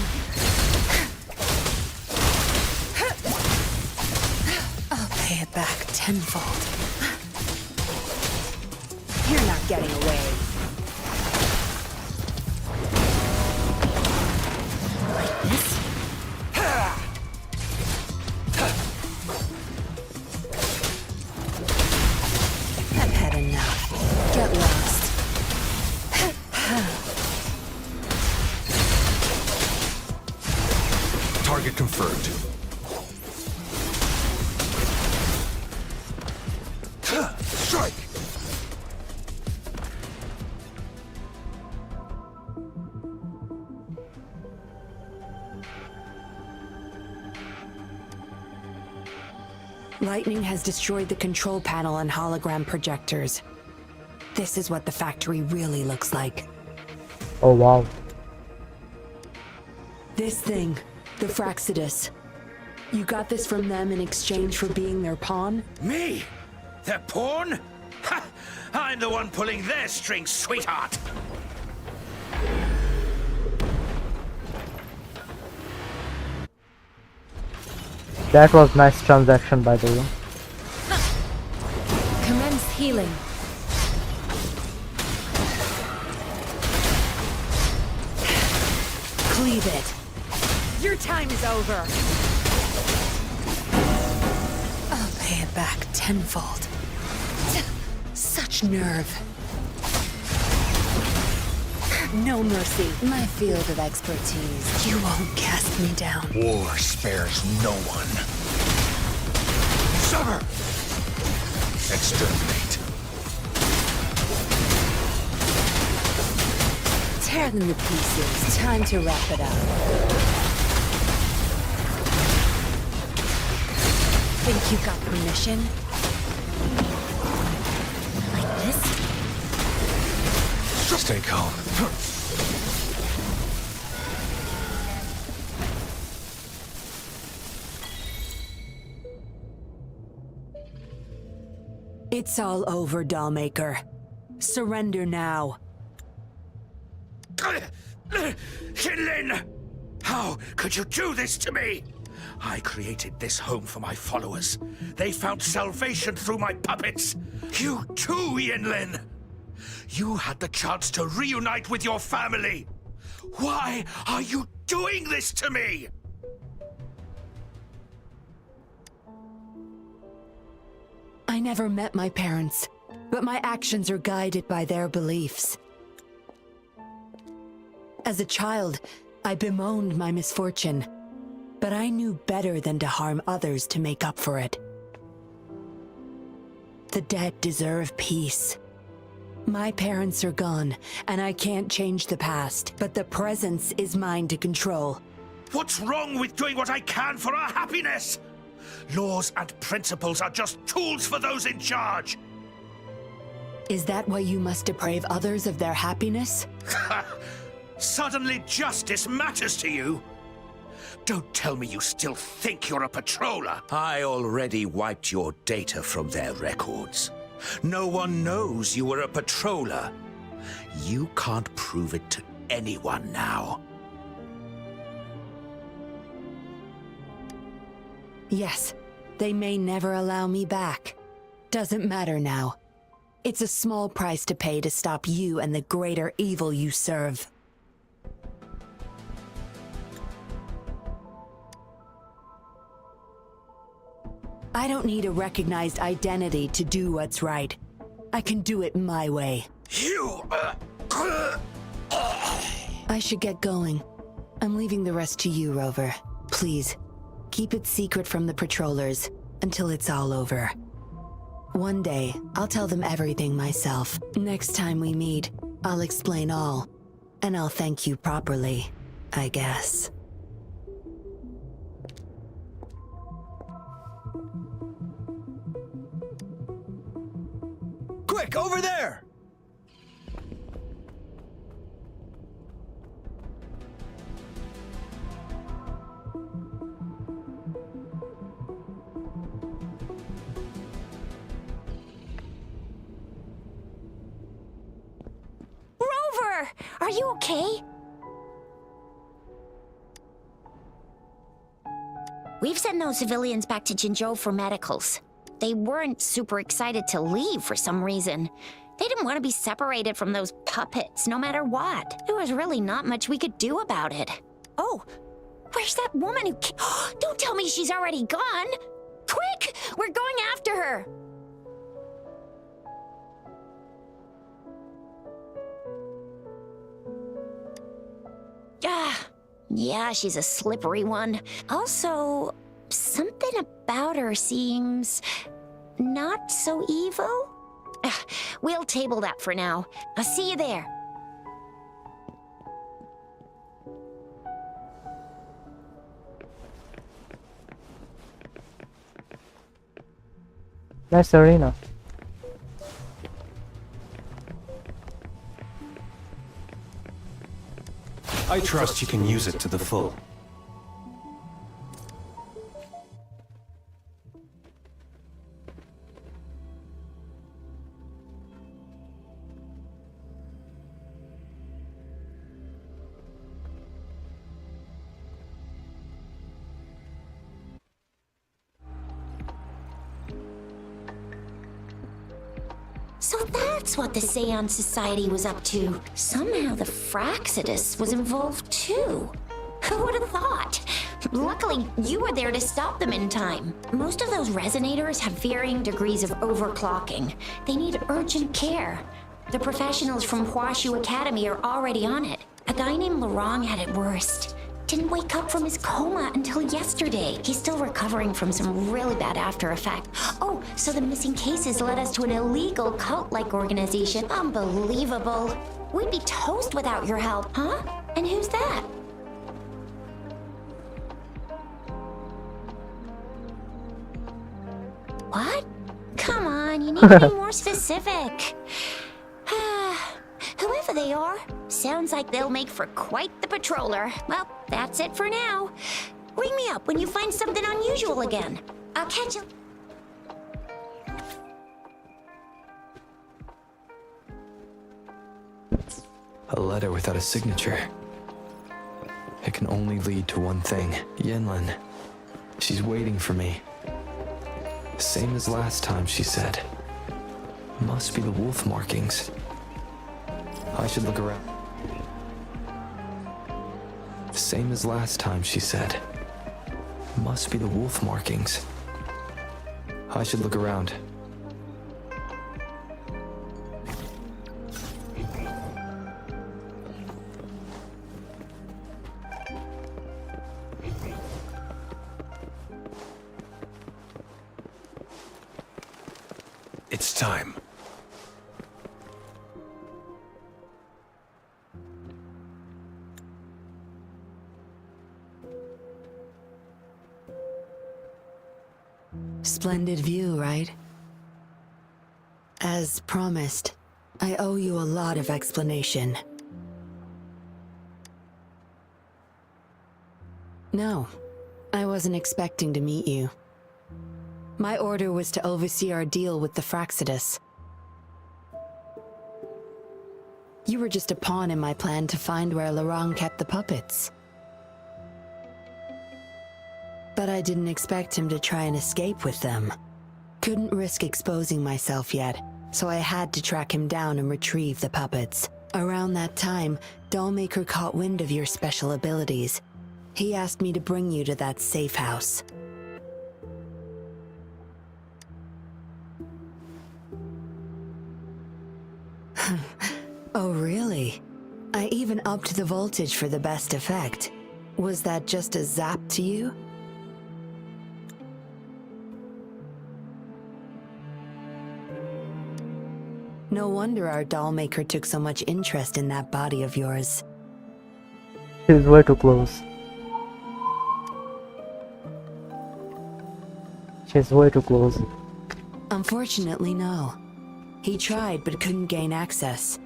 I'll pay it back tenfold. You're not getting away. Like this? I've had enough. Get lost. Target confirmed. Strike! Lightning has destroyed the control panel and hologram projectors. This is what the factory really looks like. Oh wow. This thing, the Fraxidus. You got this from them in exchange for being their pawn? Me? Their pawn? Ha! I'm the one pulling their strings, sweetheart! That was nice transaction, by the way. Commence healing. Cleave it. Your time is over. I'll pay it back tenfold. Such nerve. No mercy. My field of expertise. You won't cast me down. War spares no one. Sever! Exterminate. Tear them to pieces. Time to wrap it up. Think you got permission? Like this? Stay calm. It's all over, Dollmaker. Surrender now. Yinlin! How could you do this to me? I created this home for my followers. They found salvation through my puppets. You too, Yinlin! You had the chance to reunite with your family. Why are you doing this to me? I never met my parents, but my actions are guided by their beliefs. As a child, I bemoaned my misfortune, but I knew better than to harm others to make up for it. The dead deserve peace. My parents are gone, and I can't change the past, but the present is mine to control. What's wrong with doing what I can for our happiness? Laws and principles are just tools for those in charge. Is that why you must deprave others of their happiness? Suddenly justice matters to you? Don't tell me you still think you're a patroller. I already wiped your data from their records. No one knows you were a patroller. You can't prove it to anyone now. Yes, they may never allow me back. Doesn't matter now. It's a small price to pay to stop you and the greater evil you serve. I don't need a recognized identity to do what's right. I can do it my way. I should get going. I'm leaving the rest to you, Rover. Please, keep it secret from the patrollers until it's all over. One day, I'll tell them everything myself. Next time we meet, I'll explain all. And I'll thank you properly, I guess. Quick, over there! Rover! Are you okay? We've sent those civilians back to Jinzhou for medicals. They weren't super excited to leave for some reason. They didn't want to be separated from those puppets, no matter what. There was really not much we could do about it. Oh, where's that woman who... Don't tell me she's already gone! Quick! We're going after her! Yeah, she's a slippery one. Also, something about her seems not so evil. We'll table that for now. I'll see you there. Nice arena. I trust you can use it to the full. So that's what the Seance Society was up to. Somehow the Fraxidus was involved too. Who would have thought? Luckily, you were there to stop them in time. Most of those resonators have varying degrees of overclocking. They need urgent care. The professionals from Huashu Academy are already on it. A guy named Lorong had it worst. didn't wake up from his coma until yesterday. He's still recovering from some really bad after effect. Oh, so the missing cases led us to an illegal cult-like organization. Unbelievable. We'd be toast without your help, huh? And who's that? What? Come on, you need to be more specific. Whoever they are, sounds like they'll make for quite the patroller. Well, that's it for now. Ring me up when you find something unusual again. I'll catch you. A letter without a signature. It can only lead to one thing. Yinlin. She's waiting for me. Same as last time, she said. Must be the wolf markings. I should look around. Same as last time, she said. Must be the wolf markings. I should look around. It's time. Splendid view, right? As promised, I owe you a lot of explanation. No, I wasn't expecting to meet you. My order was to oversee our deal with the Fraxidus. You were just a pawn in my plan to find where Lorang kept the puppets. But I didn't expect him to try and escape with them. Couldn't risk exposing myself yet, so I had to track him down and retrieve the puppets. Around that time, Dollmaker caught wind of your special abilities. He asked me to bring you to that safe house. Oh, really? I even upped the voltage for the best effect. Was that just a zap to you? No wonder our dollmaker took so much interest in that body of yours. She's way too close. She's way too close. Unfortunately, no. He tried but couldn't gain access.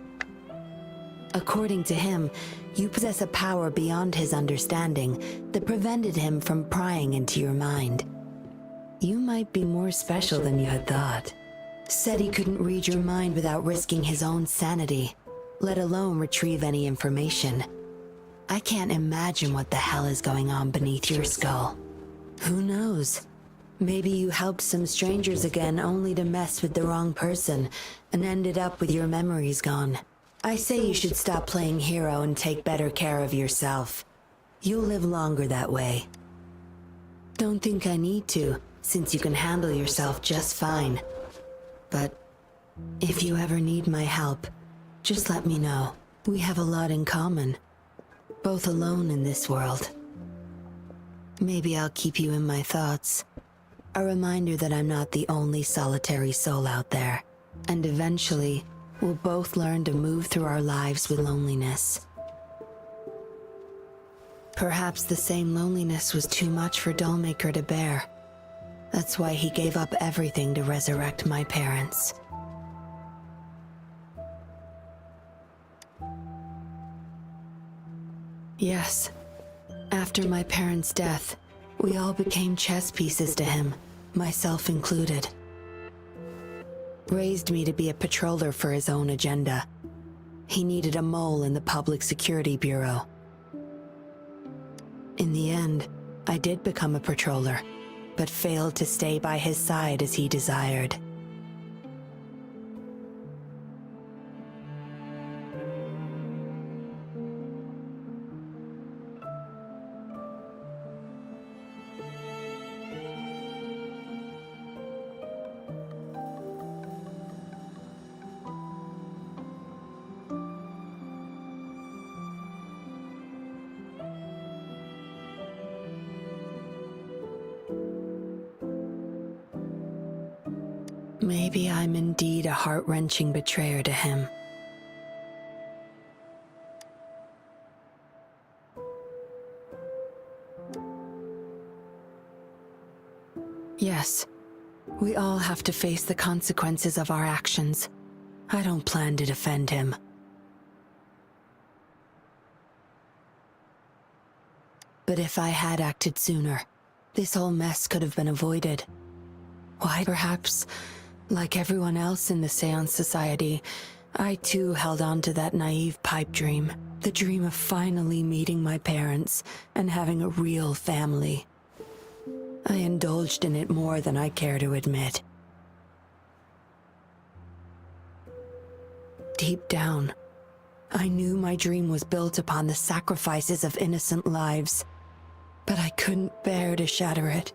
According to him, you possess a power beyond his understanding that prevented him from prying into your mind. You might be more special than you had thought. Said he couldn't read your mind without risking his own sanity, let alone retrieve any information. I can't imagine what the hell is going on beneath your skull. Who knows? Maybe you helped some strangers again only to mess with the wrong person and ended up with your memories gone. I say you should stop playing hero and take better care of yourself. You'll live longer that way. Don't think I need to, since you can handle yourself just fine. But if you ever need my help, just let me know. We have a lot in common, both alone in this world. Maybe I'll keep you in my thoughts. A reminder that I'm not the only solitary soul out there. And eventually, we'll both learn to move through our lives with loneliness. Perhaps the same loneliness was too much for Dollmaker to bear. That's why he gave up everything to resurrect my parents. Yes, after my parents' death, we all became chess pieces to him, myself included. Raised me to be a patroller for his own agenda. He needed a mole in the Public Security Bureau. In the end, I did become a patroller, but failed to stay by his side as he desired. Maybe I'm indeed a heart-wrenching betrayer to him. Yes, we all have to face the consequences of our actions. I don't plan to defend him. But if I had acted sooner, this whole mess could have been avoided. Why, perhaps, like everyone else in the Seance Society, I too held on to that naive pipe dream. The dream of finally meeting my parents and having a real family. I indulged in it more than I care to admit. Deep down, I knew my dream was built upon the sacrifices of innocent lives, but I couldn't bear to shatter it.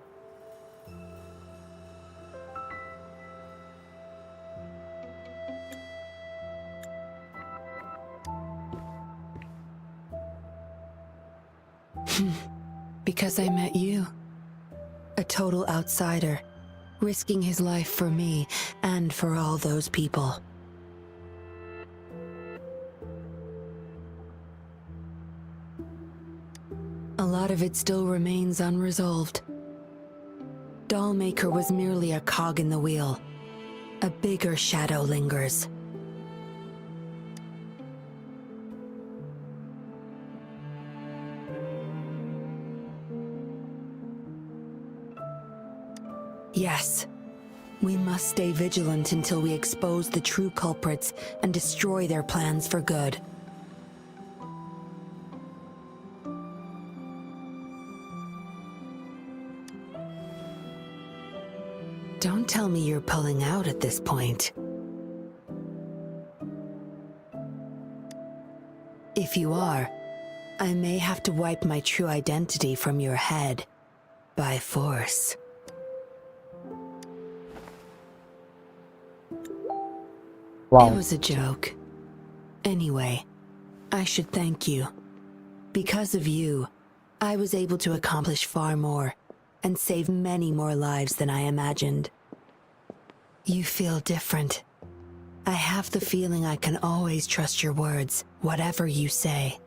Because I met you. A total outsider, risking his life for me and for all those people. A lot of it still remains unresolved. Dollmaker was merely a cog in the wheel. A bigger shadow lingers. Yes, we must stay vigilant until we expose the true culprits and destroy their plans for good. Don't tell me you're pulling out at this point. If you are, I may have to wipe my true identity from your head by force. Wow. It was a joke. Anyway, I should thank you. Because of you, I was able to accomplish far more and save many more lives than I imagined. You feel different. I have the feeling I can always trust your words, whatever you say.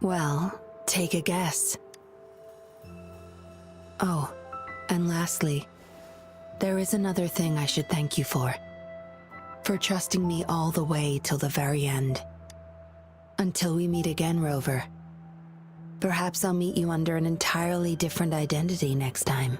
Well, take a guess. Oh, and lastly, there is another thing I should thank you for. For trusting me all the way till the very end. Until we meet again, Rover. Perhaps I'll meet you under an entirely different identity next time.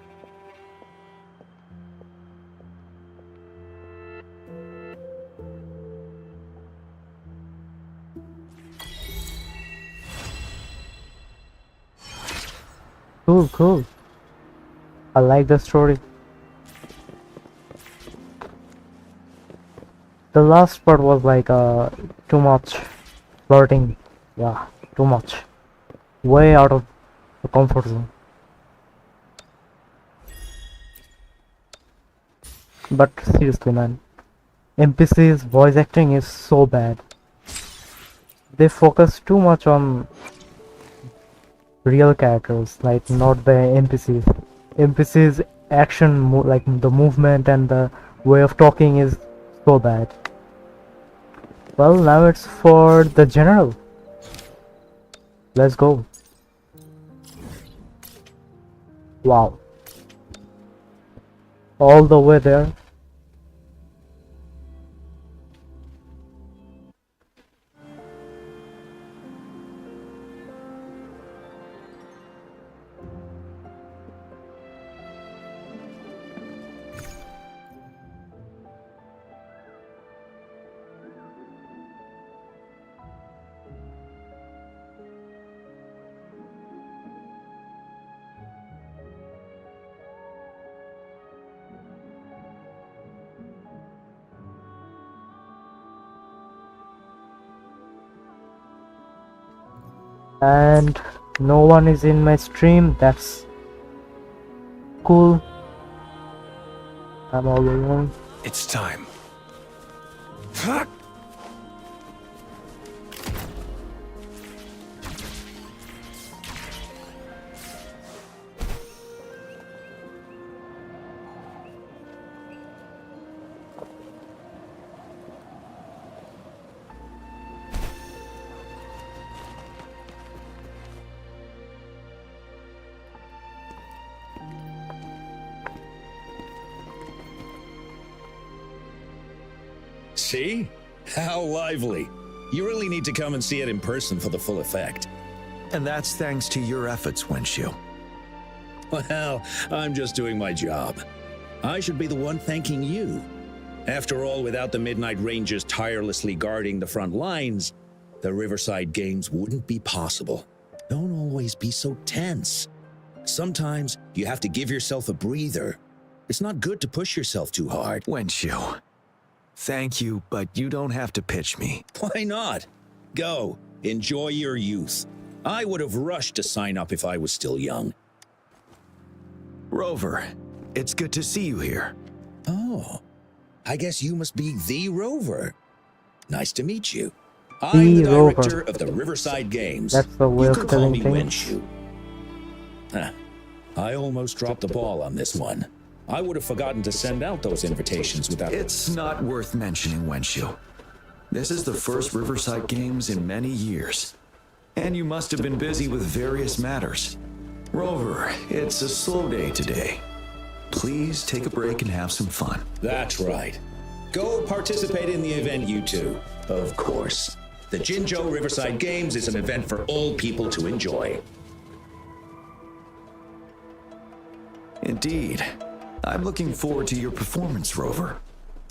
Cool, cool. I like the story. The last part was like too much flirting. Yeah, too much. Way out of the comfort zone. But seriously, man, NPC's voice acting is so bad. They focus too much on real characters, like not the NPCs. NPCs action, like the movement and the way of talking is so bad. Well, now it's for the general. Let's go. Wow. All the way there. And No one is in my stream. That's cool. I'm all alone. It's time. See? How lively. You really need to come and see it in person for the full effect. And that's thanks to your efforts, Wenshu. Well, I'm just doing my job. I should be the one thanking you. After all, without the Midnight Rangers tirelessly guarding the front lines, the Riverside Games wouldn't be possible. Don't always be so tense. Sometimes you have to give yourself a breather. It's not good to push yourself too hard. Wenshu, thank you, but you don't have to pitch me. Why not? Go. Enjoy your youth. I would have rushed to sign up if I was still young. Rover, it's good to see you here. Oh, I guess you must be the Rover. Nice to meet you. The I'm the Rover. director of the Riverside Games. That's the way you of could call telling me things. Wenshu. Huh. I almost dropped the ball on this one. I would have forgotten to send out those invitations without... It's not worth mentioning, Wenshu. This is the first Riverside Games in many years. And you must have been busy with various matters. Rover, it's a slow day today. Please take a break and have some fun. That's right. Go participate in the event, you two. Of course. The Jinzhou Riverside Games is an event for all people to enjoy. Indeed. I'm looking forward to your performance, Rover.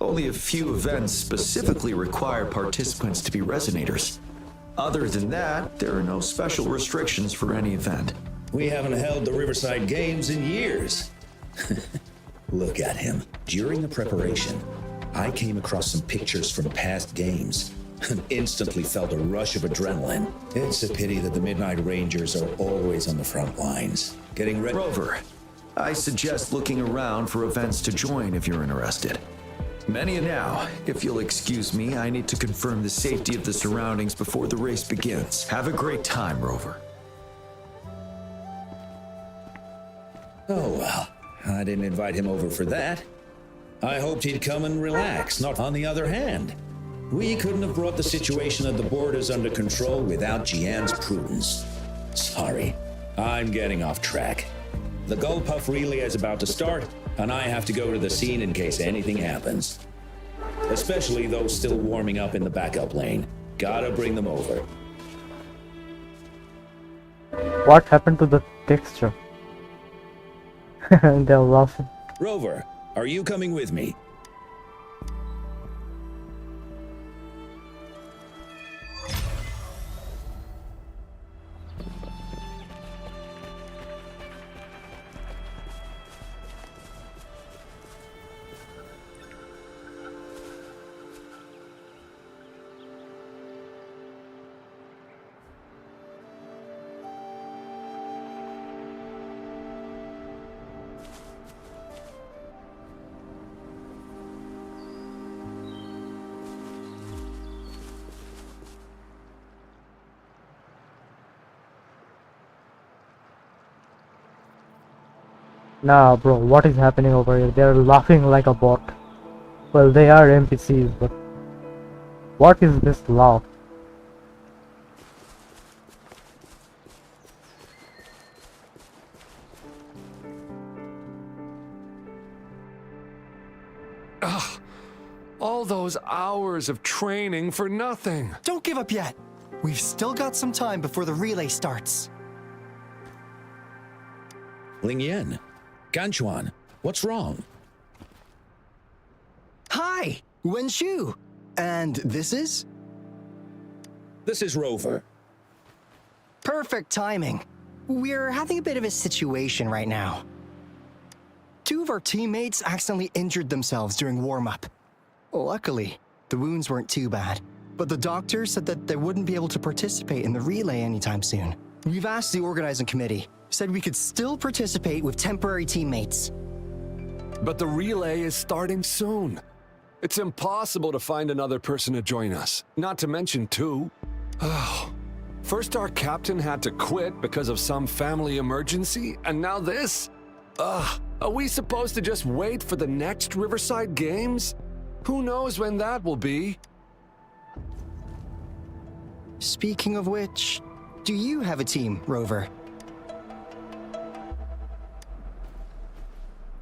Only a few events specifically require participants to be resonators. Other than that, there are no special restrictions for any event. We haven't held the Riverside Games in years. Look at him. During the preparation, I came across some pictures from past games and instantly felt a rush of adrenaline. It's a pity that the Midnight Rangers are always on the front lines. Getting ready. Rover, I suggest looking around for events to join if you're interested. Many now. If you'll excuse me, I need to confirm the safety of the surroundings before the race begins. Have a great time, Rover. Oh well, I didn't invite him over for that. I hoped he'd come and relax. Not on the other hand. We couldn't have brought the situation at the borders under control without Jiyan's prudence. Sorry, I'm getting off track. The Gull Puff relay is about to start, and I have to go to the scene in case anything happens. Especially those still warming up in the backup lane. Gotta bring them over. What happened to the texture? They're laughing. Rover, are you coming with me? Nah, bro, what is happening over here? They're laughing like a bot. Well, they are NPCs, but what is this laugh? Ugh, all those hours of training for nothing. Don't give up yet. We've still got some time before the relay starts. Ling Yan, Ganchuan, what's wrong? Hi, Wenshu. And this is? This is Rover. Perfect timing. We're having a bit of a situation right now. Two of our teammates accidentally injured themselves during warm-up. Luckily, the wounds weren't too bad, but the doctor said that they wouldn't be able to participate in the relay anytime soon. We've asked the organizing committee, said we could still participate with temporary teammates. But the relay is starting soon. It's impossible to find another person to join us, not to mention two. Oh, first our captain had to quit because of some family emergency, and now this? Ugh, are we supposed to just wait for the next Riverside Games? Who knows when that will be? Speaking of which, do you have a team, Rover?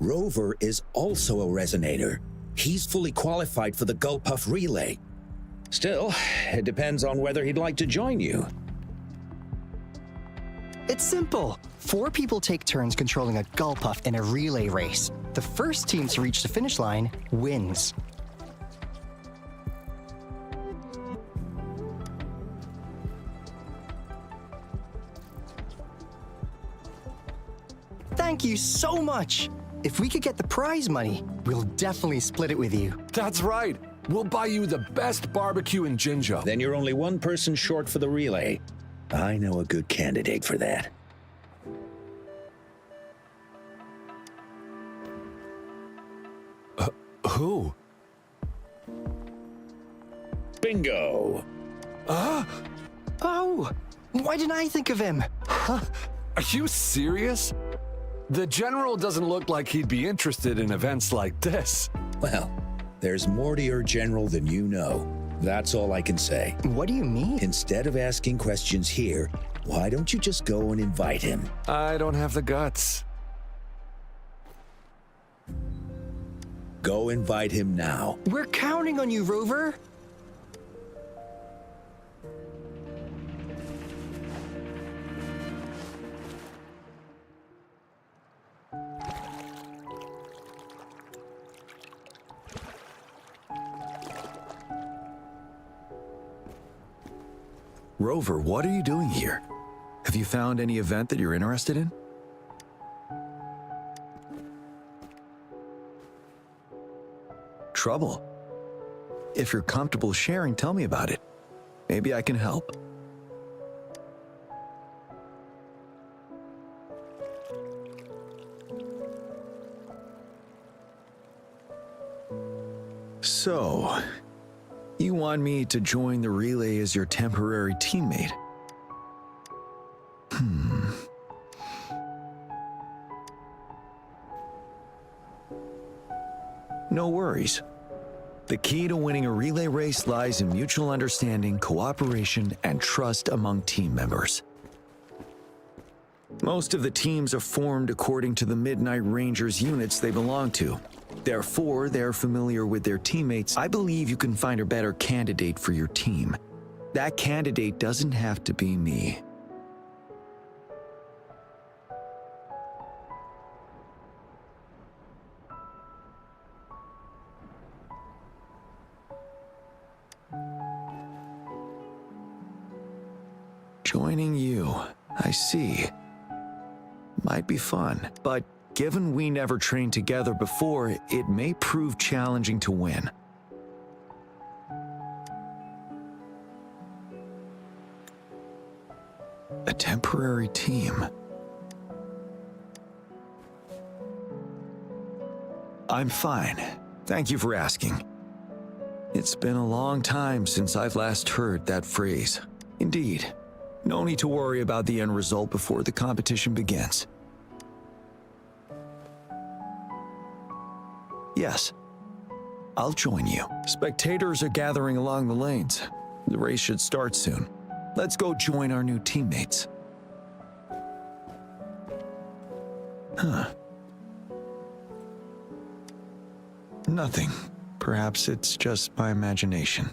Rover is also a resonator. He's fully qualified for the Gulpuff Relay. Still, it depends on whether he'd like to join you. It's simple. 4 people take turns controlling a Gulpuff in a relay race. The first team to reach the finish line wins. Thank you so much! If we could get the prize money, we'll definitely split it with you. That's right. We'll buy you the best barbecue in Jinzhou. Then you're only one person short for the relay. I know a good candidate for that. Who? Bingo! Oh! Why didn't I think of him? Are you serious? The General doesn't look like he'd be interested in events like this. Well, there's more to your General than you know. That's all I can say. What do you mean? Instead of asking questions here, why don't you just go and invite him? I don't have the guts. Go invite him now. We're counting on you, Rover! Rover, what are you doing here? Have you found any event that you're interested in? Trouble? If you're comfortable sharing, tell me about it. Maybe I can help. So, you want me to join the relay as your temporary teammate? No worries. The key to winning a relay race lies in mutual understanding, cooperation, and trust among team members. Most of the teams are formed according to the Midnight Rangers units they belong to. Therefore, they're familiar with their teammates. I believe you can find a better candidate for your team. That candidate doesn't have to be me. Joining you, I see. Might be fun, but given we never trained together before, it may prove challenging to win. A temporary team. I'm fine. Thank you for asking. It's been a long time since I've last heard that phrase. Indeed. No need to worry about the end result before the competition begins. Yes, I'll join you. Spectators are gathering along the lanes. The race should start soon. Let's go join our new teammates. Nothing. Perhaps it's just my imagination.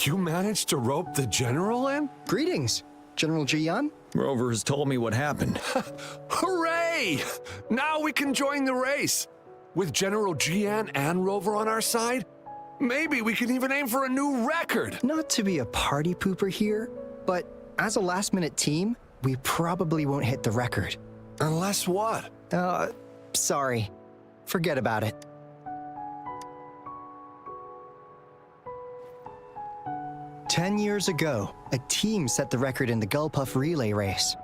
You managed to rope the general in? Greetings, General Jiyan. Rover has told me what happened. Hooray! Now we can join the race. With General Jiyan and Rover on our side, maybe we can even aim for a new record. Not to be a party pooper here, but as a last-minute team, we probably won't hit the record. Unless what? Sorry. Forget about it. "10 years ago, a team set the record in the Gulpuff relay race.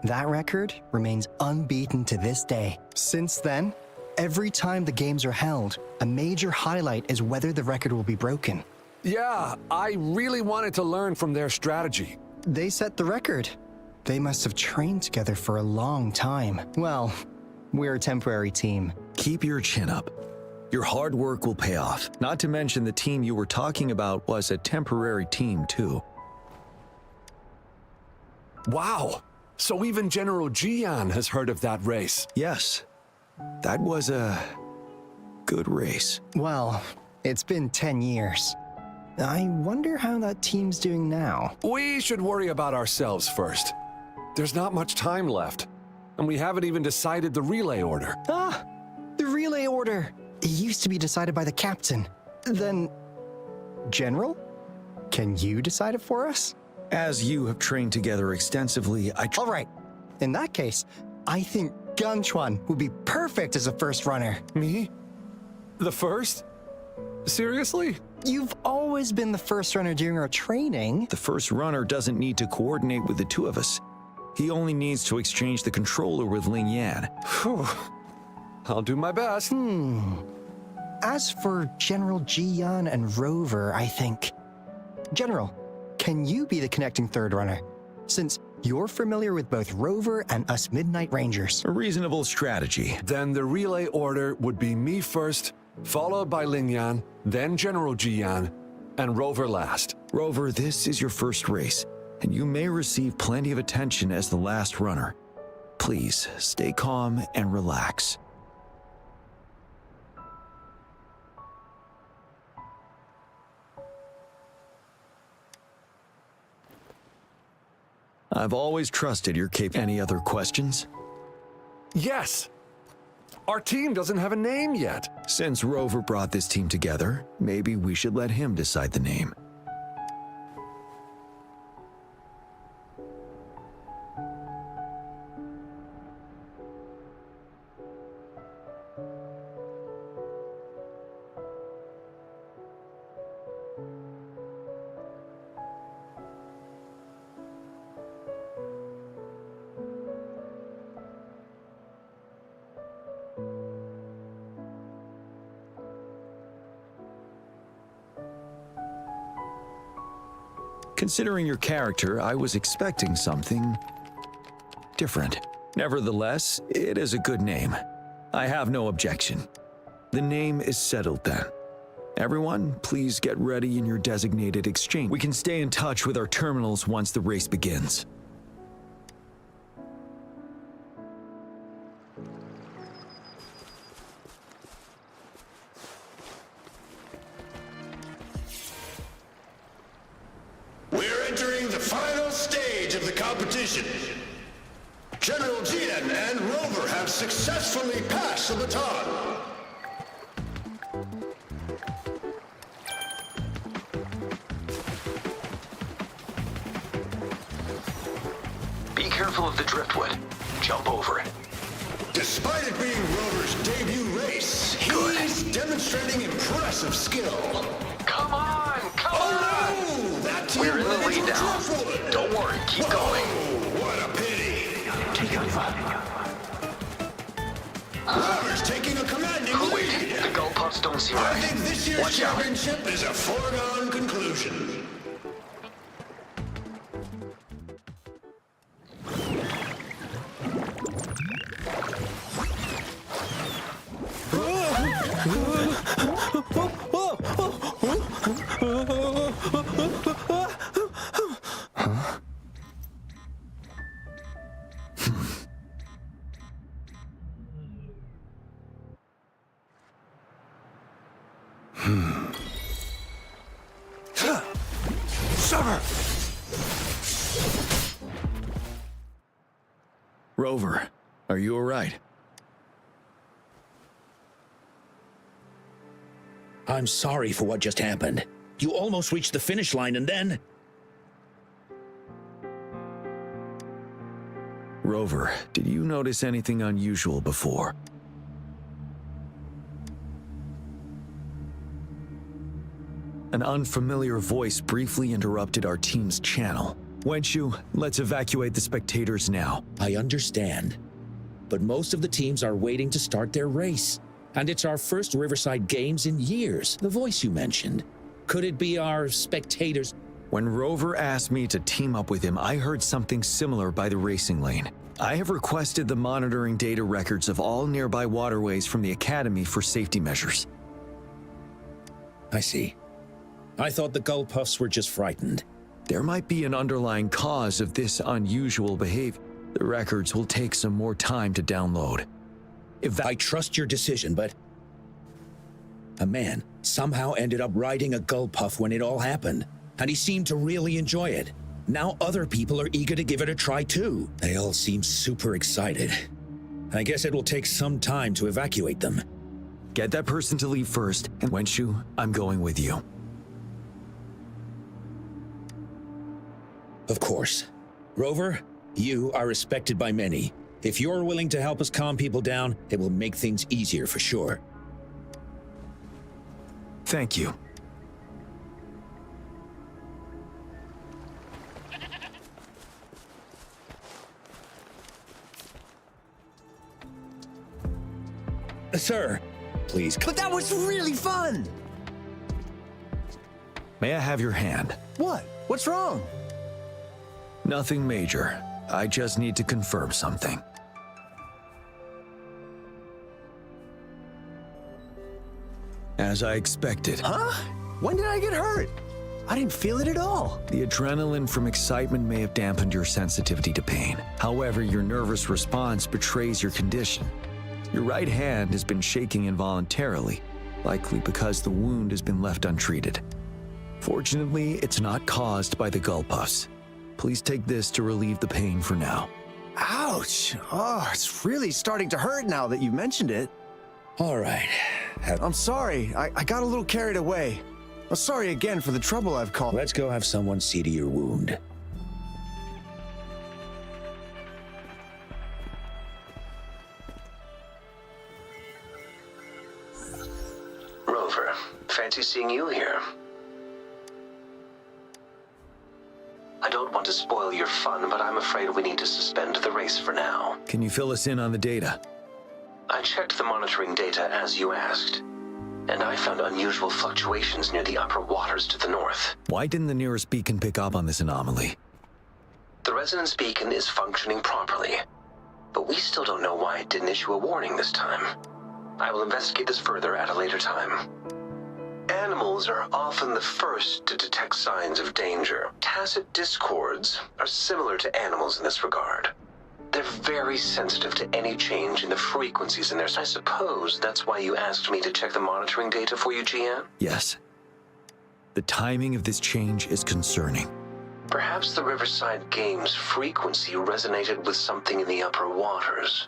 That record remains unbeaten to this day. Since then, every time the games are held, a major highlight is whether the record will be broken. Yeah, I really wanted to learn from their strategy. They set the record. They must have trained together for a long time. Well, we're a temporary team. Keep your chin up. Your hard work will pay off. Not to mention the team you were talking about was a temporary team, too. Wow! So even General Jiyan has heard of that race. Yes. That was a good race. Well, it's been 10 years. I wonder how that team's doing now. We should worry about ourselves first. There's not much time left, and we haven't even decided the relay order. Ah! The relay order! It used to be decided by the captain. Then... General? Can you decide it for us? As you have trained together extensively, All right. In that case, I think Ganchuan would be perfect as a first runner. Me? The first? Seriously? You've always been the first runner during our training. The first runner doesn't need to coordinate with the two of us. He only needs to exchange the controller with Lingyan. Phew. I'll do my best. As for General Jiyan and Rover, I think... General, can you be the connecting third runner? Since you're familiar with both Rover and us Midnight Rangers. A reasonable strategy. Then the relay order would be me first, followed by Lingyan, then General Jiyan, and Rover last. Rover, this is your first race, and you may receive plenty of attention as the last runner. Please, stay calm and relax. I've always trusted your capability. Any other questions? Yes! Our team doesn't have a name yet. Since Rover brought this team together, maybe we should let him decide the name. Considering your character, I was expecting something different. Nevertheless, it is a good name. I have no objection. The name is settled then. Everyone, please get ready in your designated exchange. We can stay in touch with our terminals once the race begins. We're entering the final stage of the competition. General Jiyan and Rover have successfully passed the baton. Be careful of the driftwood. Jump over it. Despite it being Rover's debut race, he's demonstrating impressive skill. Come on! Come on! No! That team We're in the ran into lead a now. driftwood. Don't worry, keep going. What a pity! Rover's taking a commanding Wait, lead. the Gulpuffs don't seem right. I think this year's Watch out. championship is a foregone conclusion. Rover, are you alright? I'm sorry for what just happened. You almost reached the finish line and then... Rover, did you notice anything unusual before? An unfamiliar voice briefly interrupted our team's channel. Wenshu, let's evacuate the spectators now. I understand. But most of the teams are waiting to start their race. And it's our first Riverside Games in years. The voice you mentioned. Could it be our spectators? When Rover asked me to team up with him, I heard something similar by the racing lane. I have requested the monitoring data records of all nearby waterways from the Academy for safety measures. I see. I thought the Gull Puffs were just frightened. There might be an underlying cause of this unusual behavior. The records will take some more time to download. I trust your decision, but... A man somehow ended up riding a Gull Puff when it all happened, and he seemed to really enjoy it. Now other people are eager to give it a try too. They all seem super excited. I guess it will take some time to evacuate them. Get that person to leave first, and Wenshu, I'm going with you. Of course. Rover, you are respected by many. If you're willing to help us calm people down, it will make things easier for sure. Thank you. Sir, please. But that was really fun! May I have your hand? What? What's wrong? Nothing major. I just need to confirm something. As I expected. Huh? When did I get hurt? I didn't feel it at all. The adrenaline from excitement may have dampened your sensitivity to pain. However, your nervous response betrays your condition. Your right hand has been shaking involuntarily, likely because the wound has been left untreated. Fortunately, it's not caused by the Gull Puffs. Please take this to relieve the pain for now. Ouch! Oh, it's really starting to hurt now that you mentioned it. All right. I'm sorry. I got a little carried away. I'm sorry again for the trouble I've caused. Let's go have someone see to your wound. Rover, fancy seeing you here. I don't want to spoil your fun, but I'm afraid we need to suspend the race for now. Can you fill us in on the data? I checked the monitoring data as you asked, and I found unusual fluctuations near the upper waters to the north. Why didn't the nearest beacon pick up on this anomaly? The resonance beacon is functioning properly, but we still don't know why it didn't issue a warning this time. I will investigate this further at a later time. Animals are often the first to detect signs of danger. Tacit discords are similar to animals in this regard. They're very sensitive to any change in the frequencies in their... I suppose that's why you asked me to check the monitoring data for you, Jiyan? Yes. The timing of this change is concerning. Perhaps the Riverside Games frequency resonated with something in the upper waters.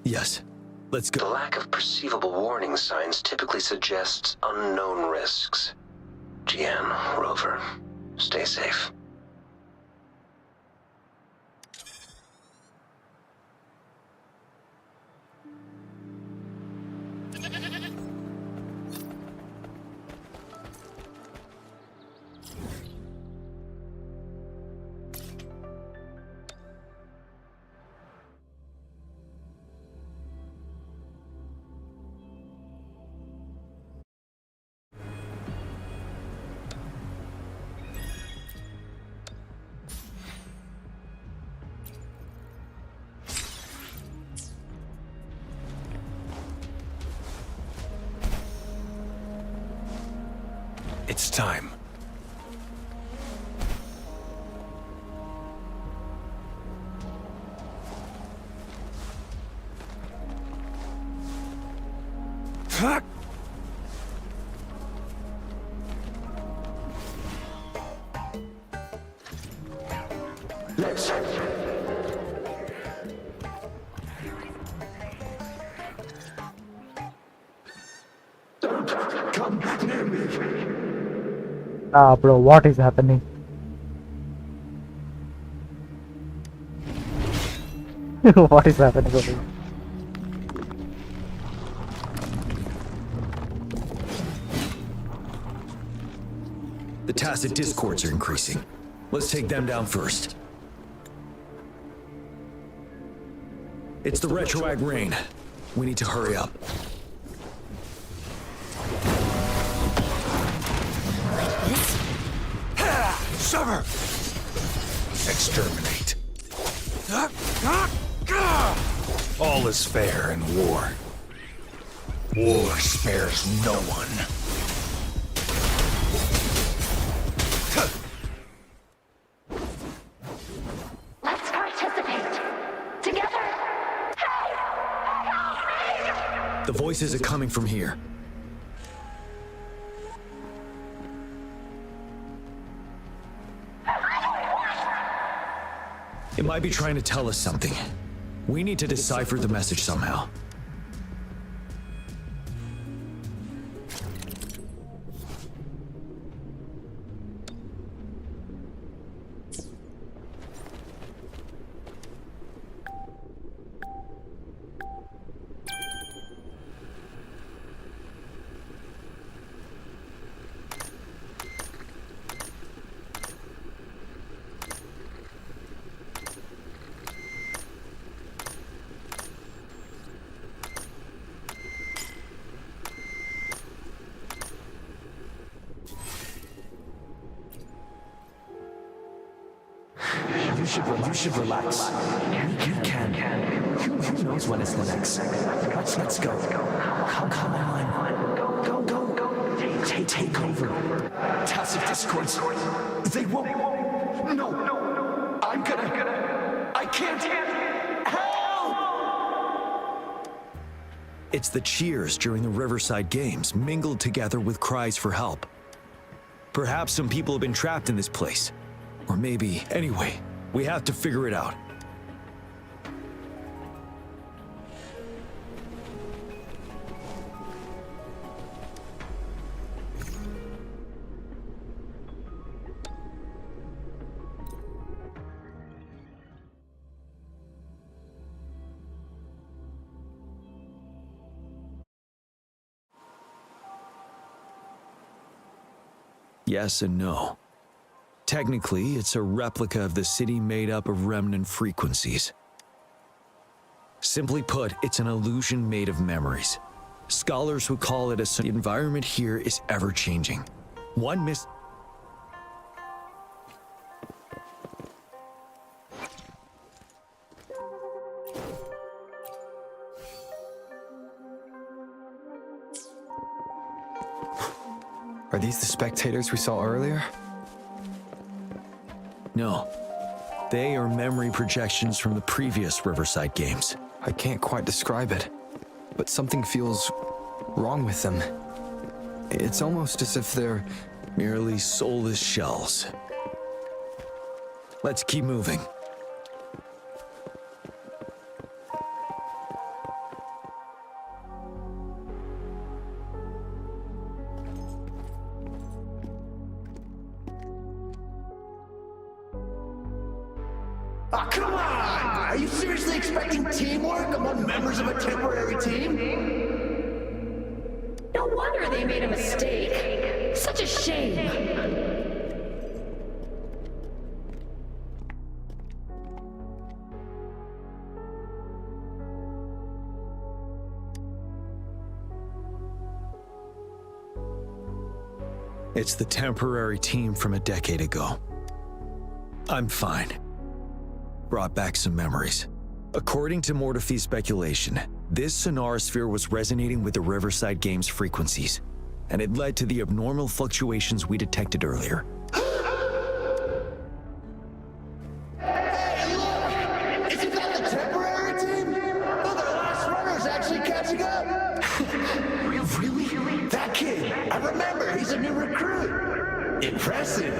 Yes. Let's go. The lack of perceivable warning signs typically suggests unknown risks. Jiyan, Rover, stay safe. It's time. Fuck! Let's... Don't come near me. Ah, bro, what is happening? What is happening over here? The tacit discords are increasing. Let's take them down first. It's the retroag rain. We need to hurry up. Sever! Exterminate. All is fair in war. War spares no one. Let's participate. Together. The voices are coming from here. It might be trying to tell us something. We need to decipher the message somehow. You should relax. You can. Who knows when it's the next? Let's go. Come on. Go. Take over. Tacit discords. They won't. No. I'm gonna. I can't. Help! It's the cheers during the Riverside Games mingled together with cries for help. Perhaps some people have been trapped in this place. Or maybe, anyway, we have to figure it out. Yes and no. Technically, it's a replica of the city made up of remnant frequencies. Simply put, it's an illusion made of memories. Scholars would call it the environment here is ever-changing. Are these the spectators we saw earlier? No. They are memory projections from the previous Riverside Games. I can't quite describe it, but something feels wrong with them. It's almost as if they're merely soulless shells. Let's keep moving. Oh, come on! Are you seriously expecting teamwork among members of a temporary team? No wonder they made a mistake. Such a shame. It's the temporary team from a decade ago. I'm fine. Brought back some memories. According to Mortefi's speculation, this sonorosphere was resonating with the Riverside Games frequencies, and it led to the abnormal fluctuations we detected earlier. Hey, look! Isn't that the temporary team? Oh, the last runner's actually catching up! Really? That kid! I remember, he's a new recruit! Impressive!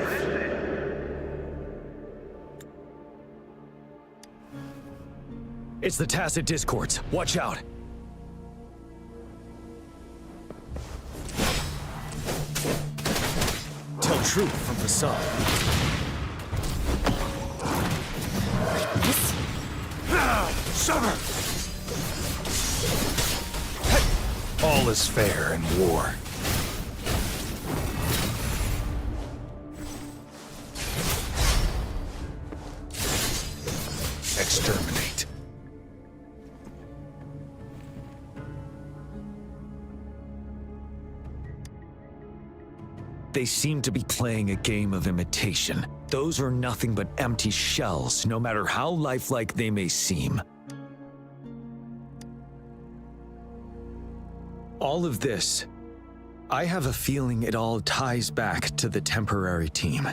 It's the tacit discords. Watch out. Tell truth from facade. Summer! All is fair in war. Exterminate. They seem to be playing a game of imitation. Those are nothing but empty shells, no matter how lifelike they may seem. All of this, I have a feeling it all ties back to the temporary team.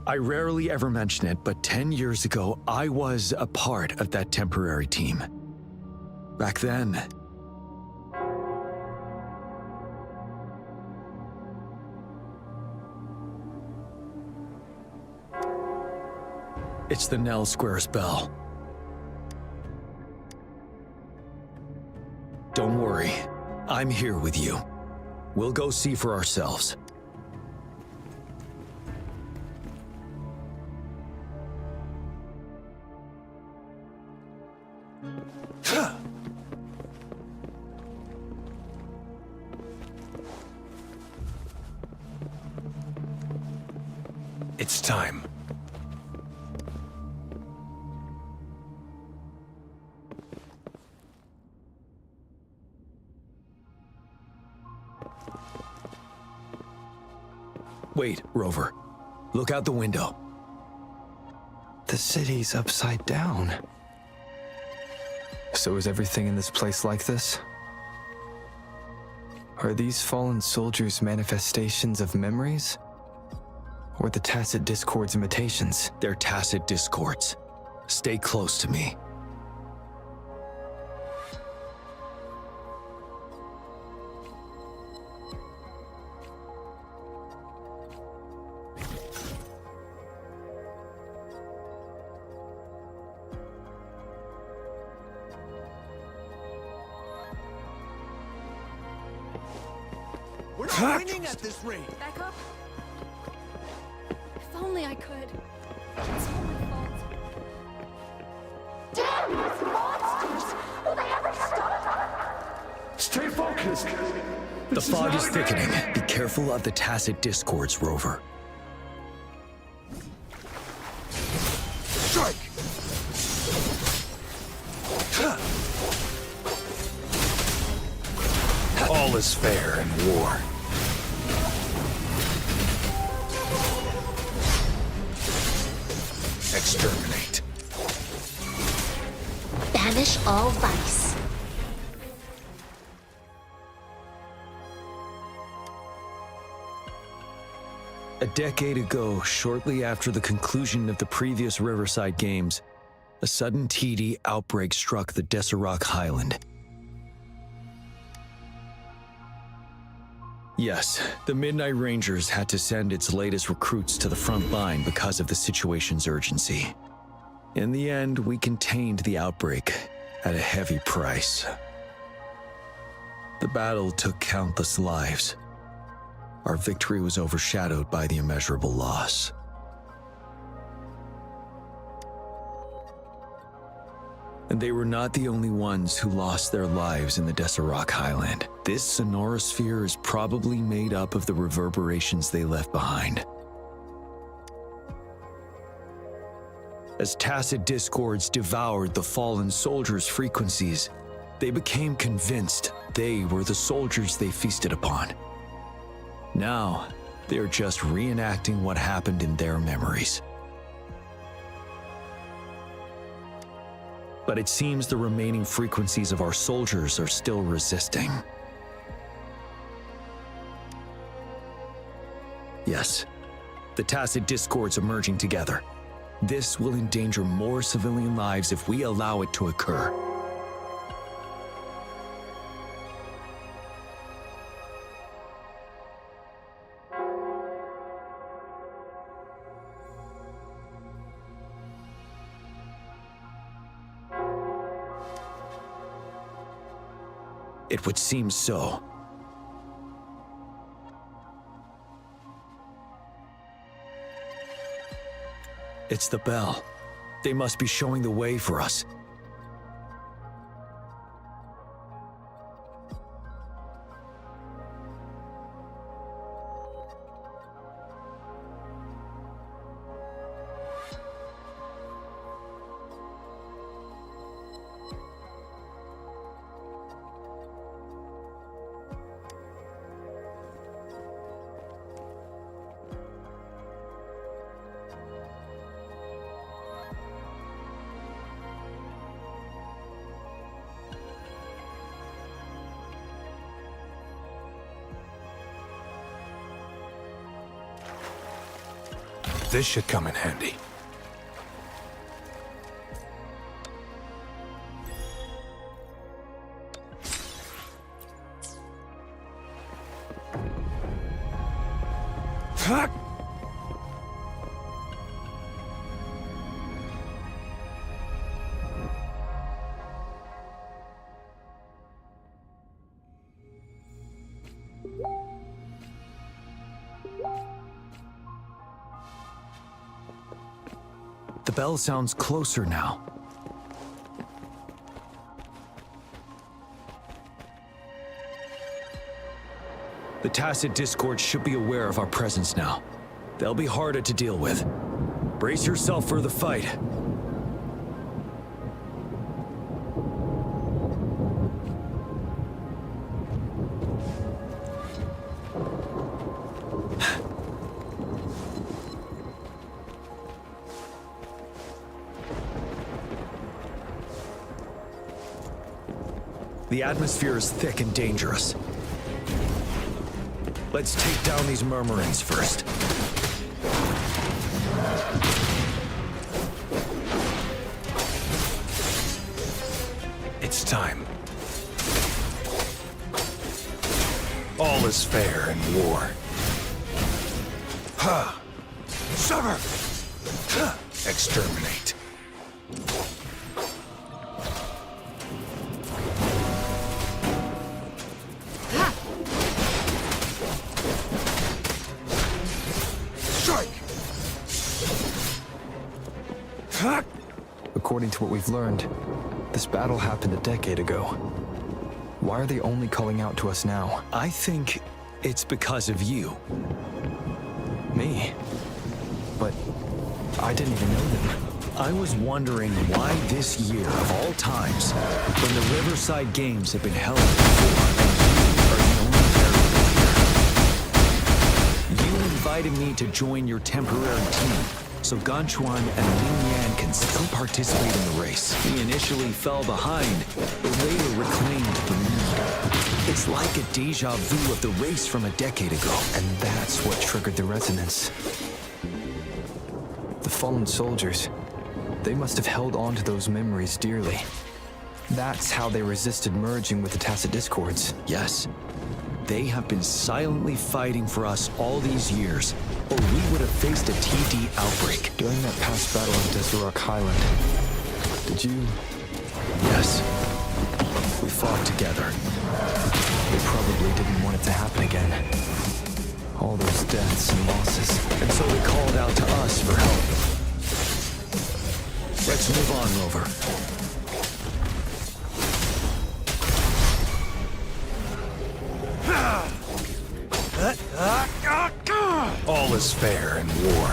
I rarely ever mention it, but 10 years ago, I was a part of that temporary team. Back then, it's the Nell Squares bell. Don't worry, I'm here with you. We'll go see for ourselves. It's time. Wait, Rover. Look out the window. The city's upside down. So is everything in this place like this? Are these fallen soldiers manifestations of memories? Or the tacit discords imitations? They're tacit discords. Stay close to me. We're not winning at this rate. Back up. If only I could. It's all my fault. Damn these monsters! Will they ever stop? Stay focused. The fog is thickening. Be careful of the tacit discords, Rover. Strike! All is fair in war. Exterminate. Banish all vice. A decade ago, shortly after the conclusion of the previous Riverside Games, a sudden TD outbreak struck the Deserac Highland. Yes, the Midnight Rangers had to send its latest recruits to the front line because of the situation's urgency. In the end, we contained the outbreak at a heavy price. The battle took countless lives. Our victory was overshadowed by the immeasurable loss. And they were not the only ones who lost their lives in the Deserac Highland. This sonorosphere is probably made up of the reverberations they left behind. As tacit discords devoured the fallen soldiers' frequencies, they became convinced they were the soldiers they feasted upon. Now, they're just reenacting what happened in their memories. But it seems the remaining frequencies of our soldiers are still resisting. Yes, the tacit discords are merging together. This will endanger more civilian lives if we allow it to occur. It would seem so. It's the bell. They must be showing the way for us. This should come in handy. The bell sounds closer now. The Tacit Discord should be aware of our presence now. They'll be harder to deal with. Brace yourself for the fight. The atmosphere is thick and dangerous. Let's take down these murmurings first. It's time. All is fair in war. Ha! Sever! Ha! Exterminate. According to what we've learned, this battle happened a decade ago. Why are they only calling out to us now? I think it's because of you. Me? But I didn't even know them. I was wondering why this year of all times, when the Riverside Games have been held before, and you are the only variable here. You invited me to join your temporary team, so Ganchuan and Yinlin can still participate in the race. We initially fell behind, but later reclaimed the lead. It's like a deja vu of the race from a decade ago. And that's what triggered the resonance. The fallen soldiers, they must have held on to those memories dearly. That's how they resisted merging with the Tacit Discords. Yes. They have been silently fighting for us all these years, or we would have faced a TD outbreak. During that past battle on Desert Highland, did you... Yes. We fought together. They probably didn't want it to happen again. All those deaths and losses. And so they called out to us for help. Let's move on, Rover. All is fair in war.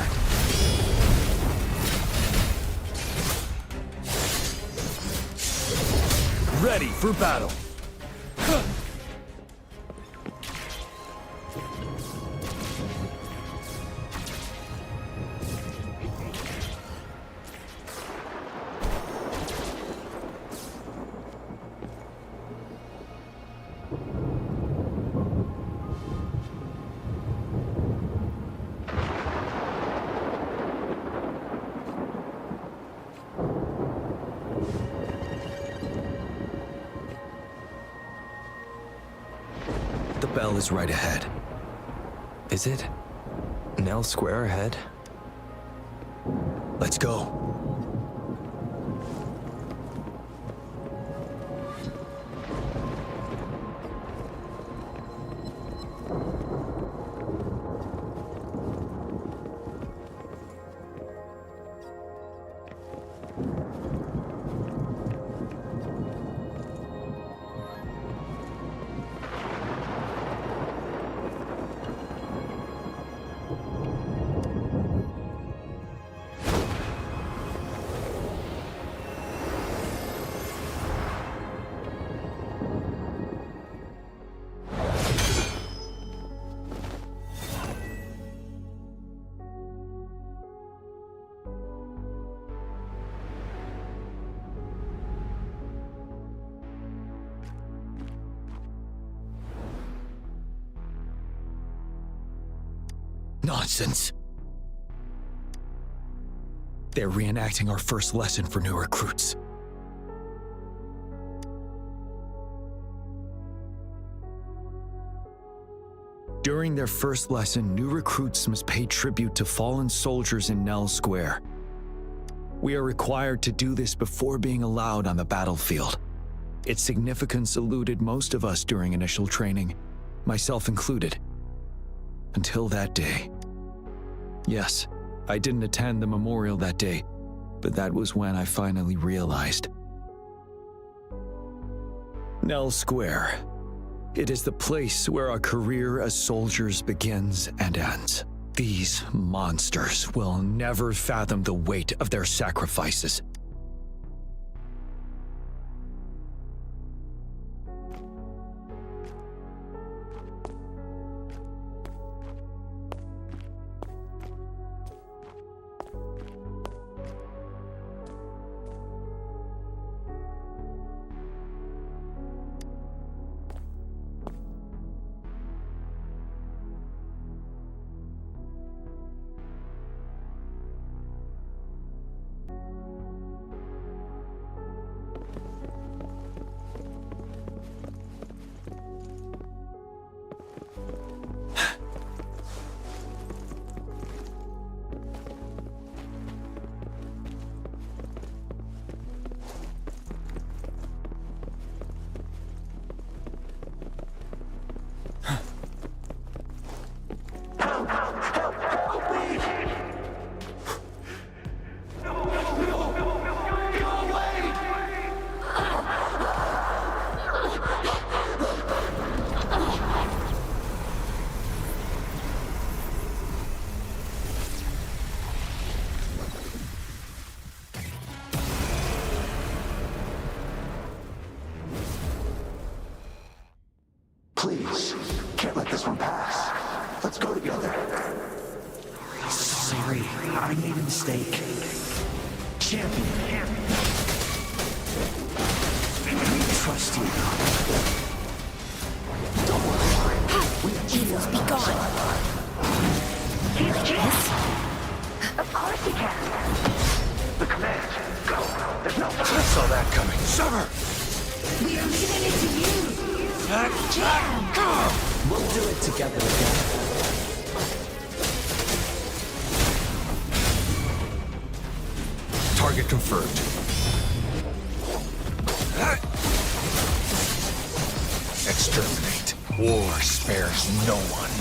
Ready for battle. The bell is right ahead. Is it? Nell Square ahead? Let's go. Nonsense. They're reenacting our first lesson for new recruits. During their first lesson, new recruits must pay tribute to fallen soldiers in Nell Square. We are required to do this before being allowed on the battlefield. Its significance eluded most of us during initial training, myself included. Until that day. Yes, I didn't attend the memorial that day, but that was when I finally realized. Nell Square. It is the place where our career as soldiers begins and ends. These monsters will never fathom the weight of their sacrifices. Please, can't let this one pass. Let's go together. Sorry, I made a mistake. Champion. Trust you. Don't worry. Evils, be gone. Yes? Of course he can. The command. Go. There's no time. I saw that coming. Summer! We are leaving it to you. We'll do it together again. Target confirmed. Exterminate. War spares no one.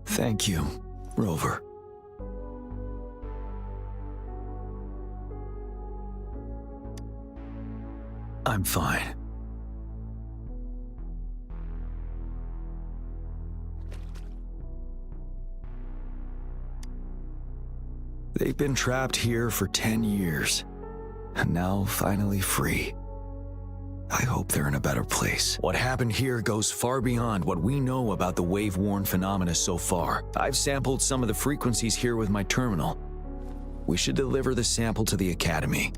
Thank you, Rover. I'm fine. They've been trapped here for 10 years, and now finally free. I hope they're in a better place. What happened here goes far beyond what we know about the wave-worn phenomena so far. I've sampled some of the frequencies here with my terminal. We should deliver the sample to the Academy.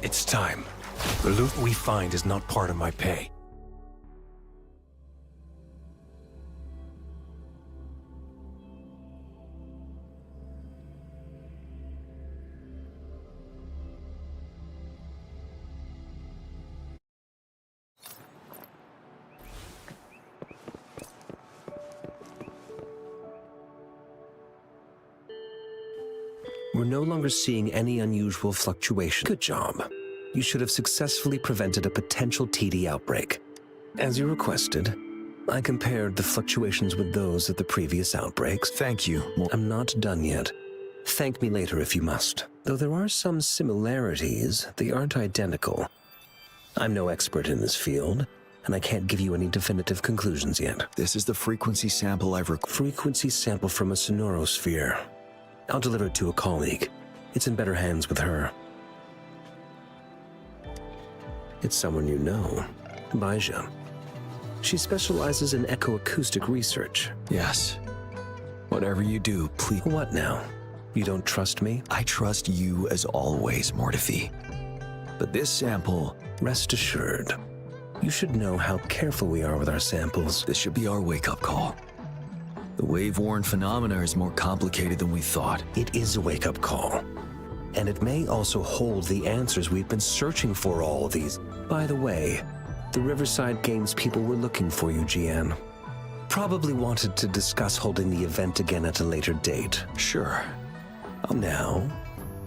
It's time. The loot we find is not part of my pay. We're no longer seeing any unusual fluctuation. Good job. You should have successfully prevented a potential TD outbreak. As you requested, I compared the fluctuations with those of the previous outbreaks. Thank you. I'm not done yet. Thank me later if you must. Though there are some similarities, they aren't identical. I'm no expert in this field, and I can't give you any definitive conclusions yet. This is the frequency sample I've Frequency sample from a sonorosphere. I'll deliver it to a colleague. It's in better hands with her. It's someone you know, Baija. She specializes in echoacoustic research. Yes. Whatever you do, please. What now? You don't trust me? I trust you as always, Mortifi. But this sample... Rest assured. You should know how careful we are with our samples. This should be our wake-up call. The wave-worn phenomena is more complicated than we thought. It is a wake-up call. And it may also hold the answers we've been searching for all these. By the way, the Riverside Games people were looking for you, Jiyan. Probably wanted to discuss holding the event again at a later date. Sure. Now,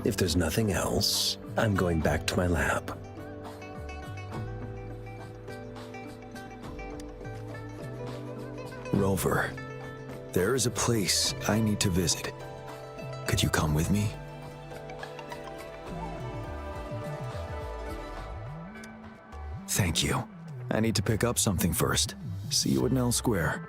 if there's nothing else, I'm going back to my lab. Rover, there is a place I need to visit. Could you come with me? Thank you. I need to pick up something first. See you at Nell Square.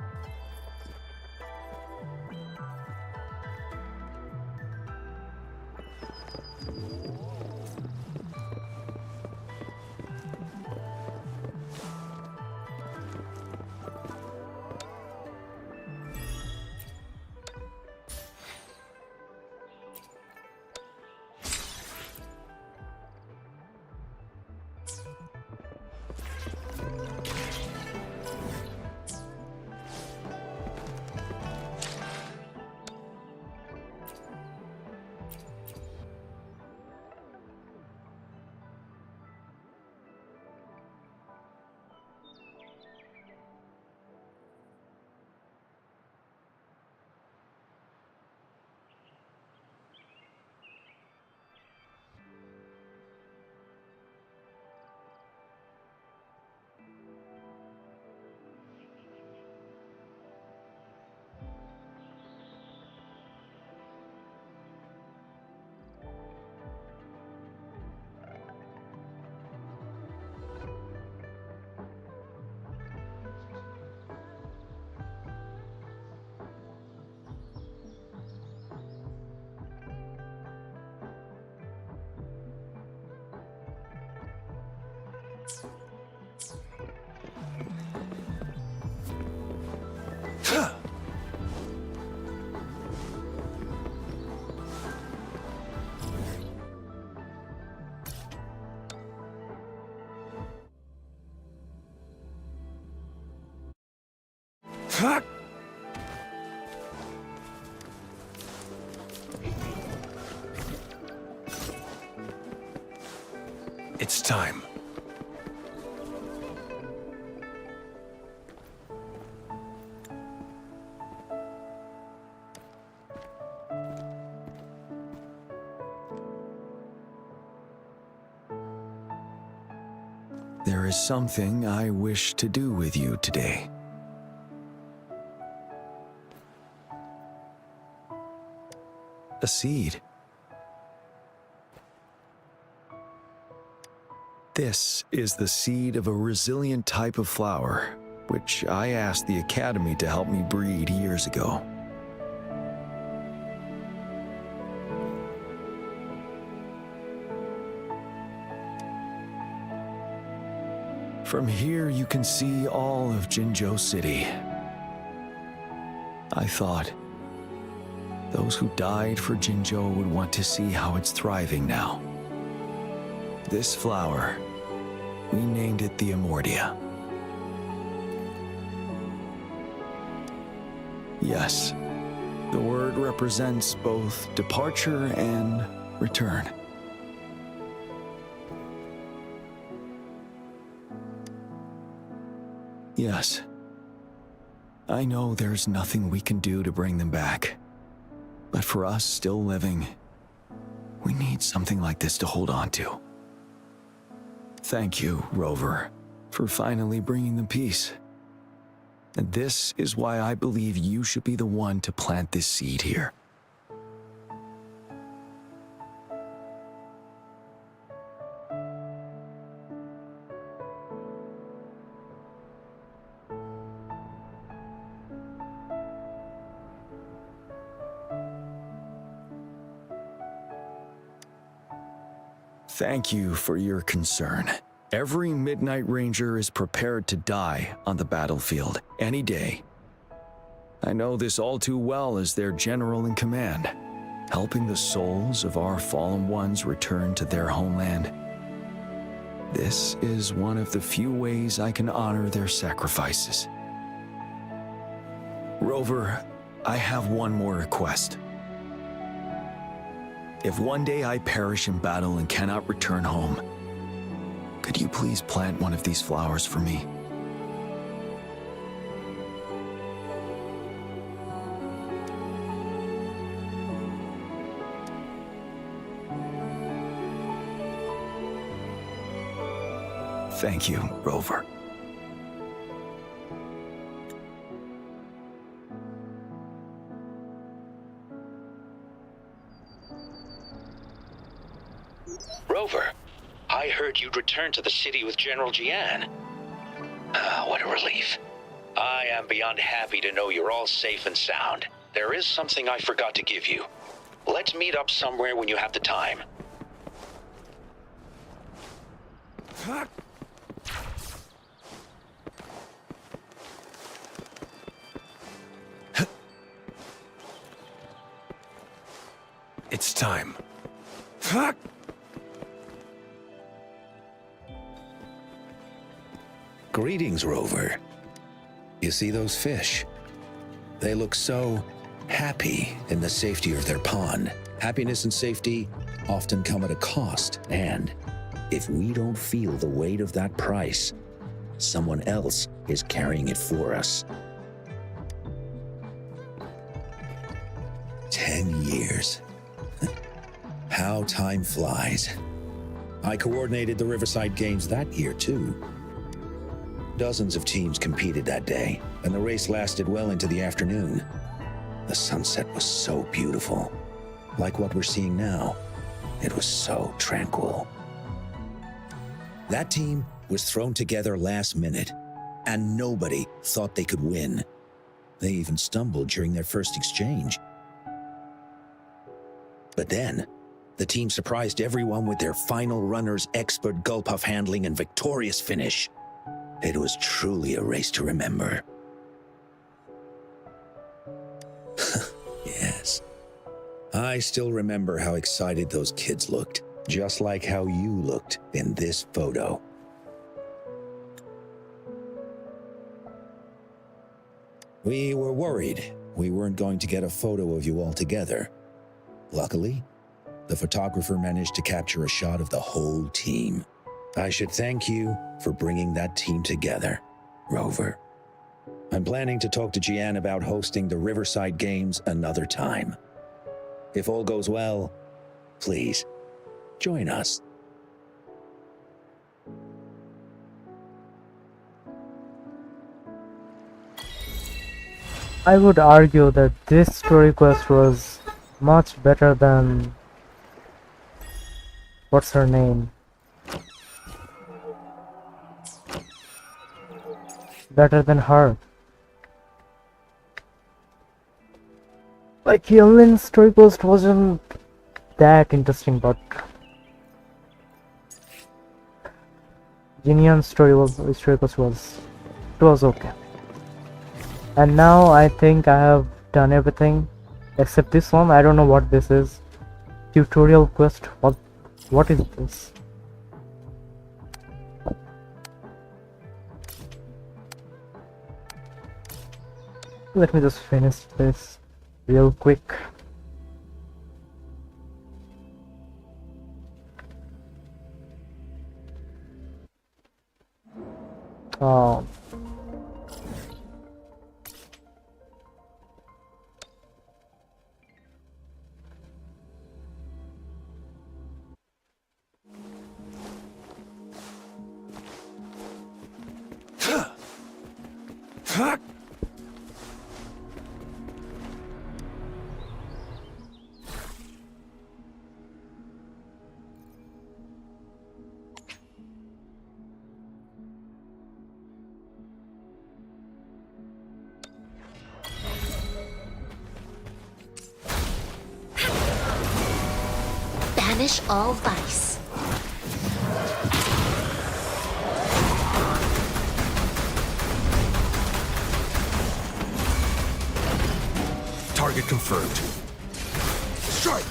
It's time. There is something I wish to do with you today. A seed. This is the seed of a resilient type of flower, which I asked the Academy to help me breed years ago. From here, you can see all of Jinzhou City. I thought, Those who died for Jinzhou would want to see how it's thriving now. This flower, we named it the Immortia. Yes, the word represents both departure and return. Yes, I know there's nothing we can do to bring them back. But for us still living, we need something like this to hold on to. Thank you, Rover, for finally bringing them peace. And this is why I believe you should be the one to plant this seed here. Thank you for your concern. Every Midnight Ranger is prepared to die on the battlefield any day. I know this all too well as their general in command, helping the souls of our fallen ones return to their homeland. This is one of the few ways I can honor their sacrifices. Rover, I have one more request. If one day I perish in battle and cannot return home, could you please plant one of these flowers for me? Thank you, Rover. Rover, I heard you'd returned to the city with General Jiyan. What a relief. I am beyond happy to know you're all safe and sound. There is something I forgot to give you. Let's meet up somewhere when you have the time. It's time. Greetings, Rover. You see those fish? They look so happy in the safety of their pond. Happiness and safety often come at a cost, and if we don't feel the weight of that price, someone else is carrying it for us. 10 years. How time flies. I coordinated the Riverside Games that year, too. Dozens of teams competed that day, and the race lasted well into the afternoon. The sunset was so beautiful. Like what we're seeing now, it was so tranquil. That team was thrown together last minute, and nobody thought they could win. They even stumbled during their first exchange. But then, the team surprised everyone with their final runner's expert gulp-puff handling and victorious finish. It was truly a race to remember. Yes. I still remember how excited those kids looked, just like how you looked in this photo. We were worried we weren't going to get a photo of you all together. Luckily, the photographer managed to capture a shot of the whole team. I should thank you for bringing that team together, Rover. I'm planning to talk to Jiyan about hosting the Riverside Games another time. If all goes well, please, join us. I would argue that this story quest was much better than... what's her name? Better than her. Like, Yinlin's story quest wasn't that interesting, but Jiyan's story quest was okay. And now I think I have done everything Except this one, I don't know what this is. Tutorial quest. What is this? Let me just finish this real quick. Oh. Banish all vice. Target confirmed. Strike!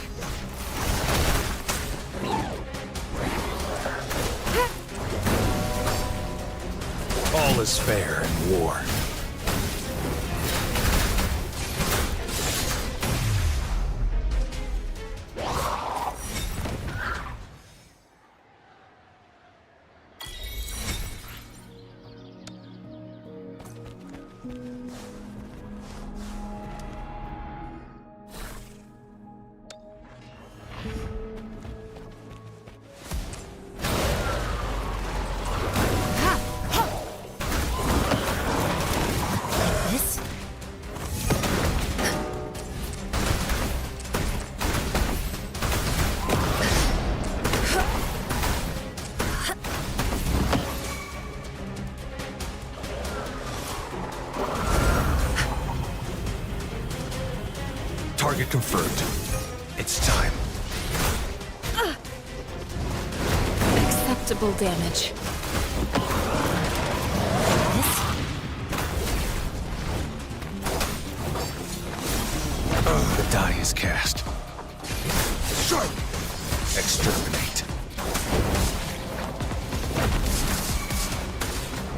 All is fair in war. Target confirmed. It's time. Acceptable damage. The die is cast. Strike! Exterminate.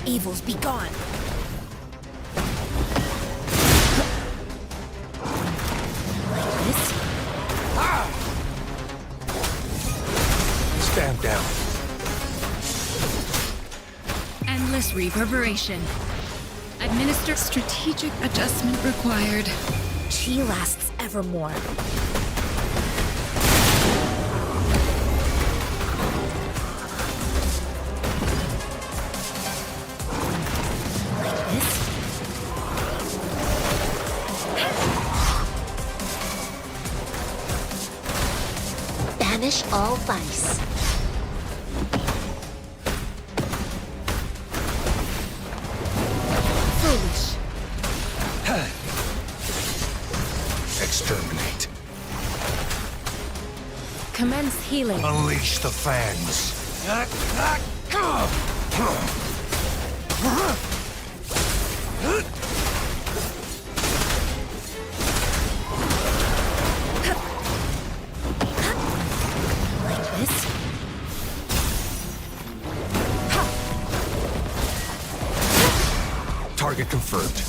Evils be gone. Stand down. Endless reverberation. Administer strategic adjustment required. She lasts evermore. Banish all vice. Foolish. Exterminate. Commence healing. Unleash the fangs. Target confirmed.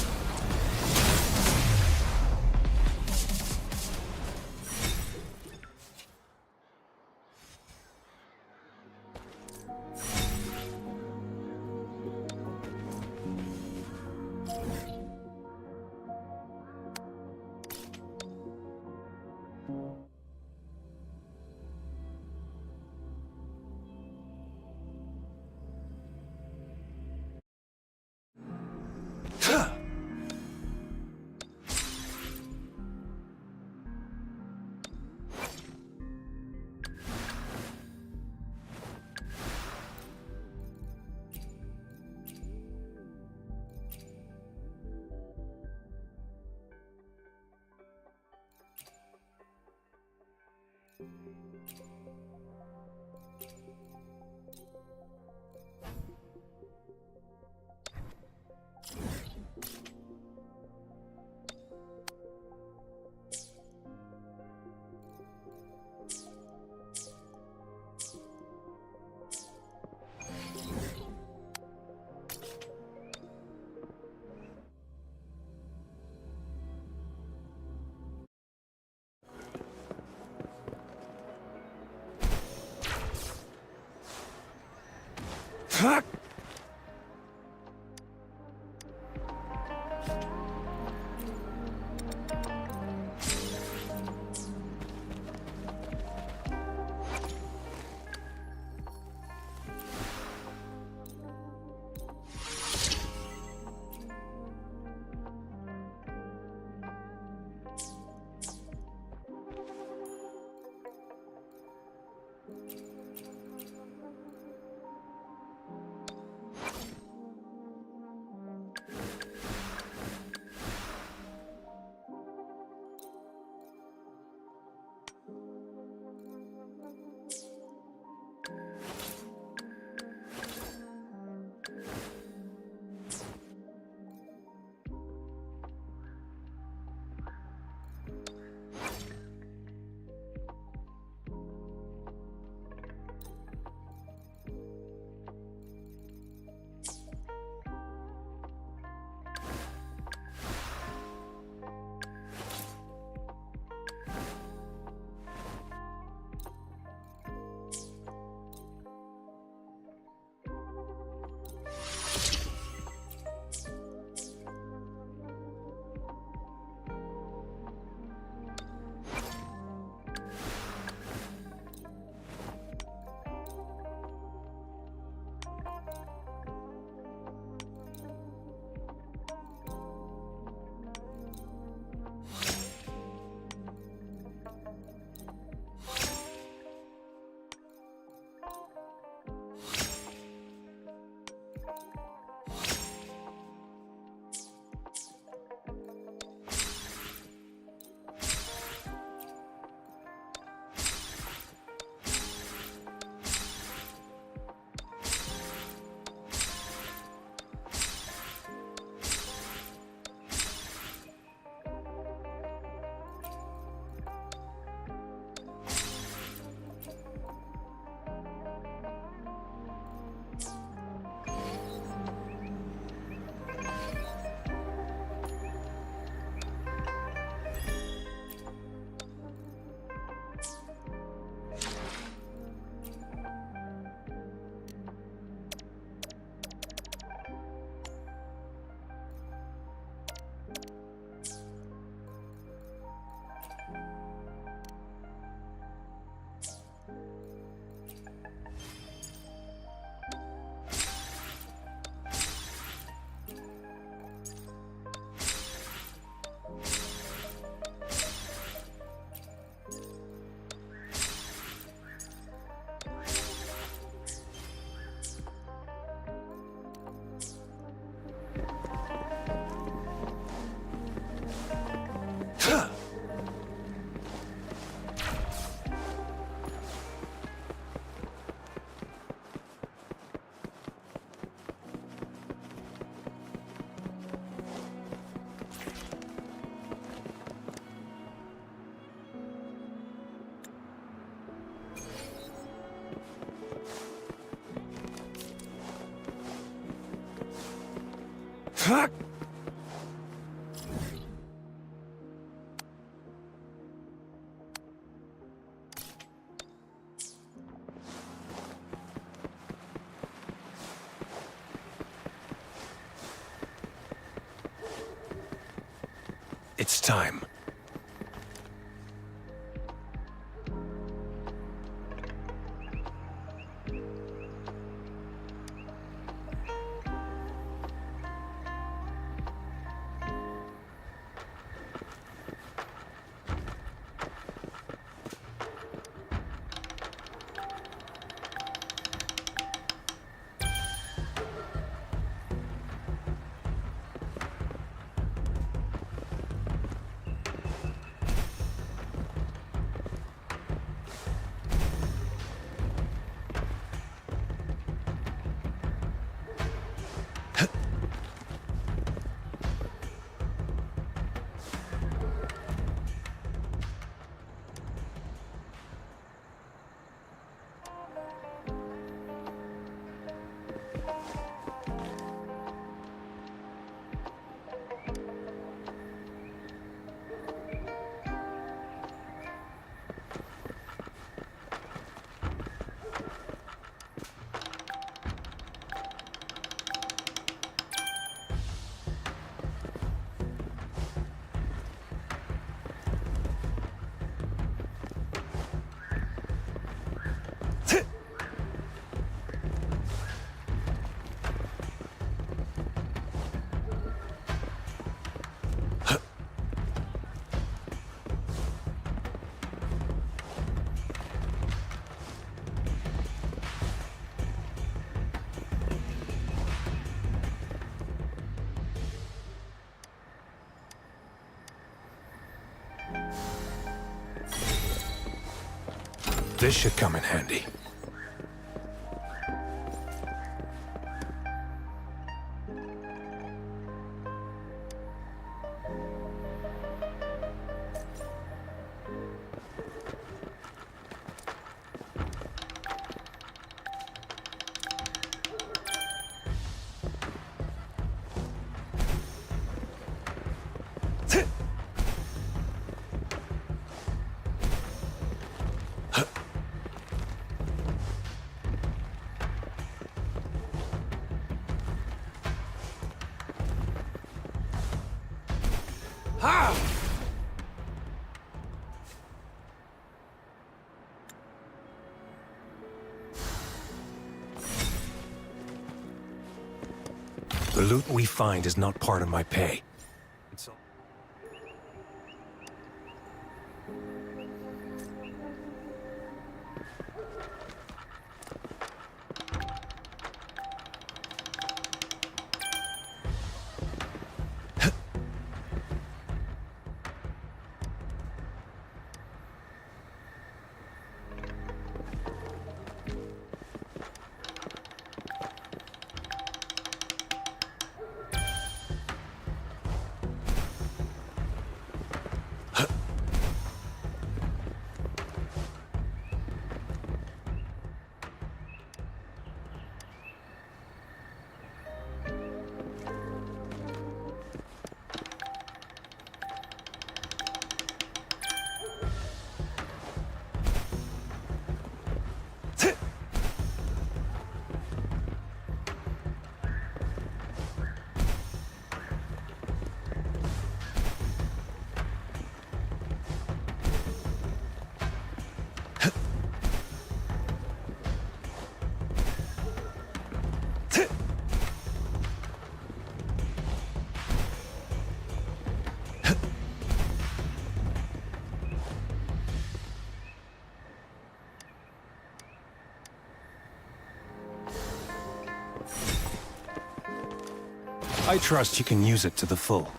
Fuck! It's time. This should come in handy. The loot we find is not part of my pay. I trust you can use it to the full.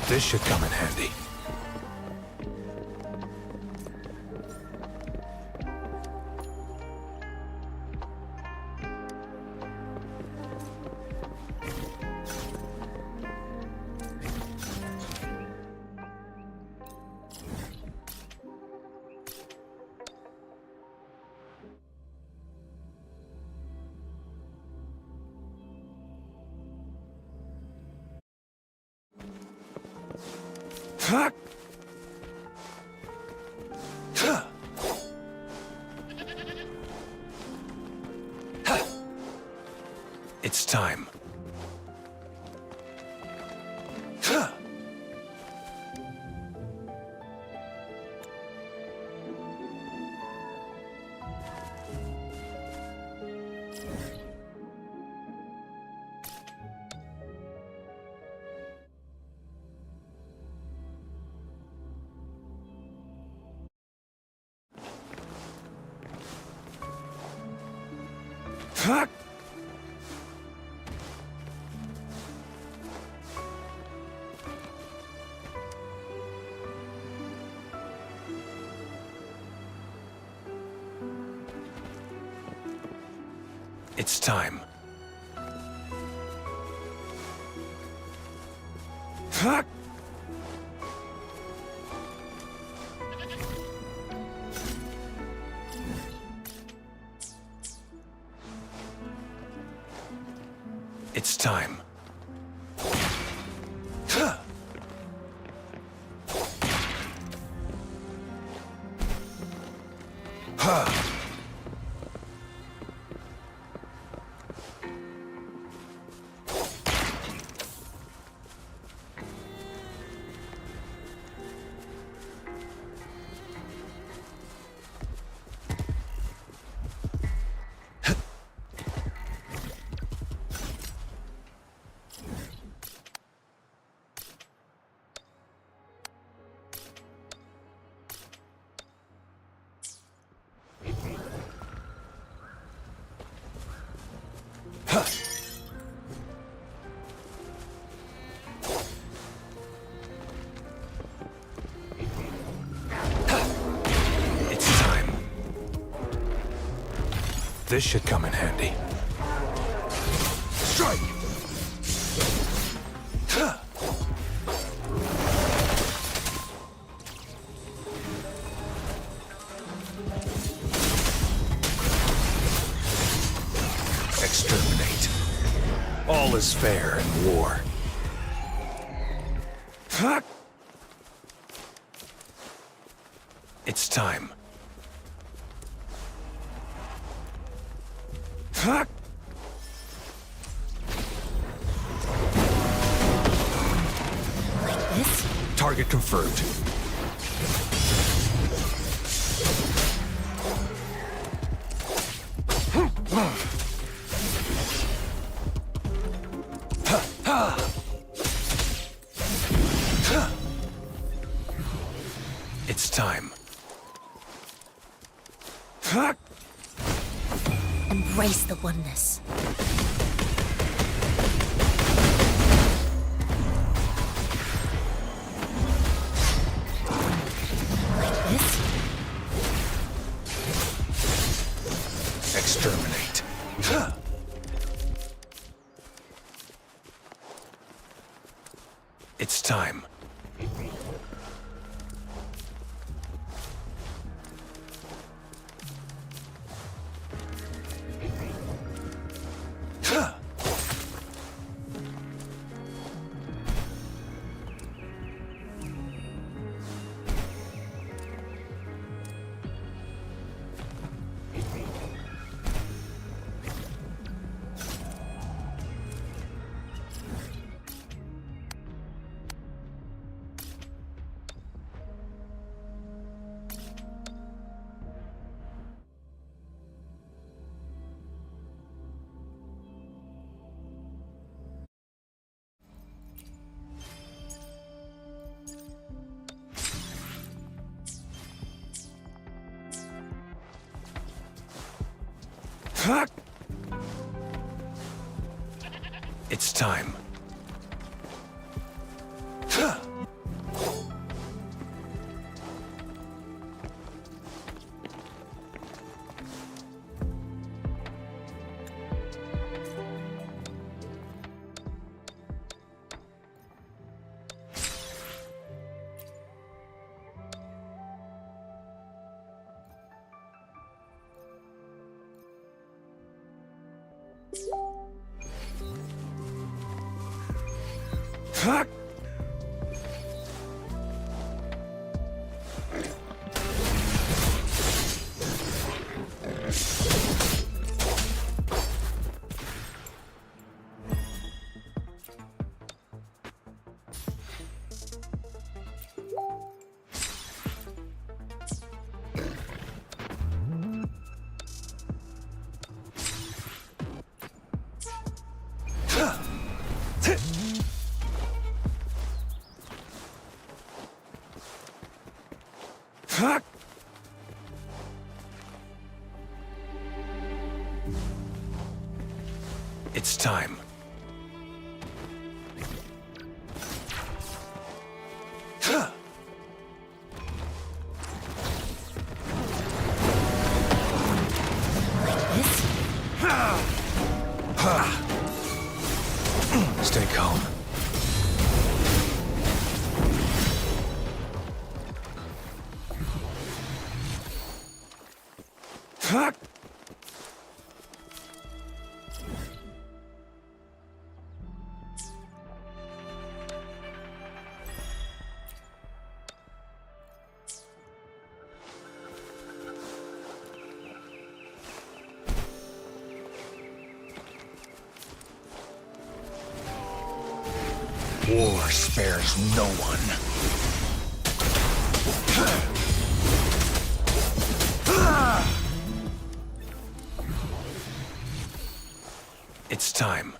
This should come in handy. It's time. It's time. It's time. This should come in handy. Strike! Exterminate. All is fair in war. It's time. Target confirmed. It's time. Embrace the oneness. Exterminate. It's time. It's time. It's time. Stay calm. War spares no one. It's time.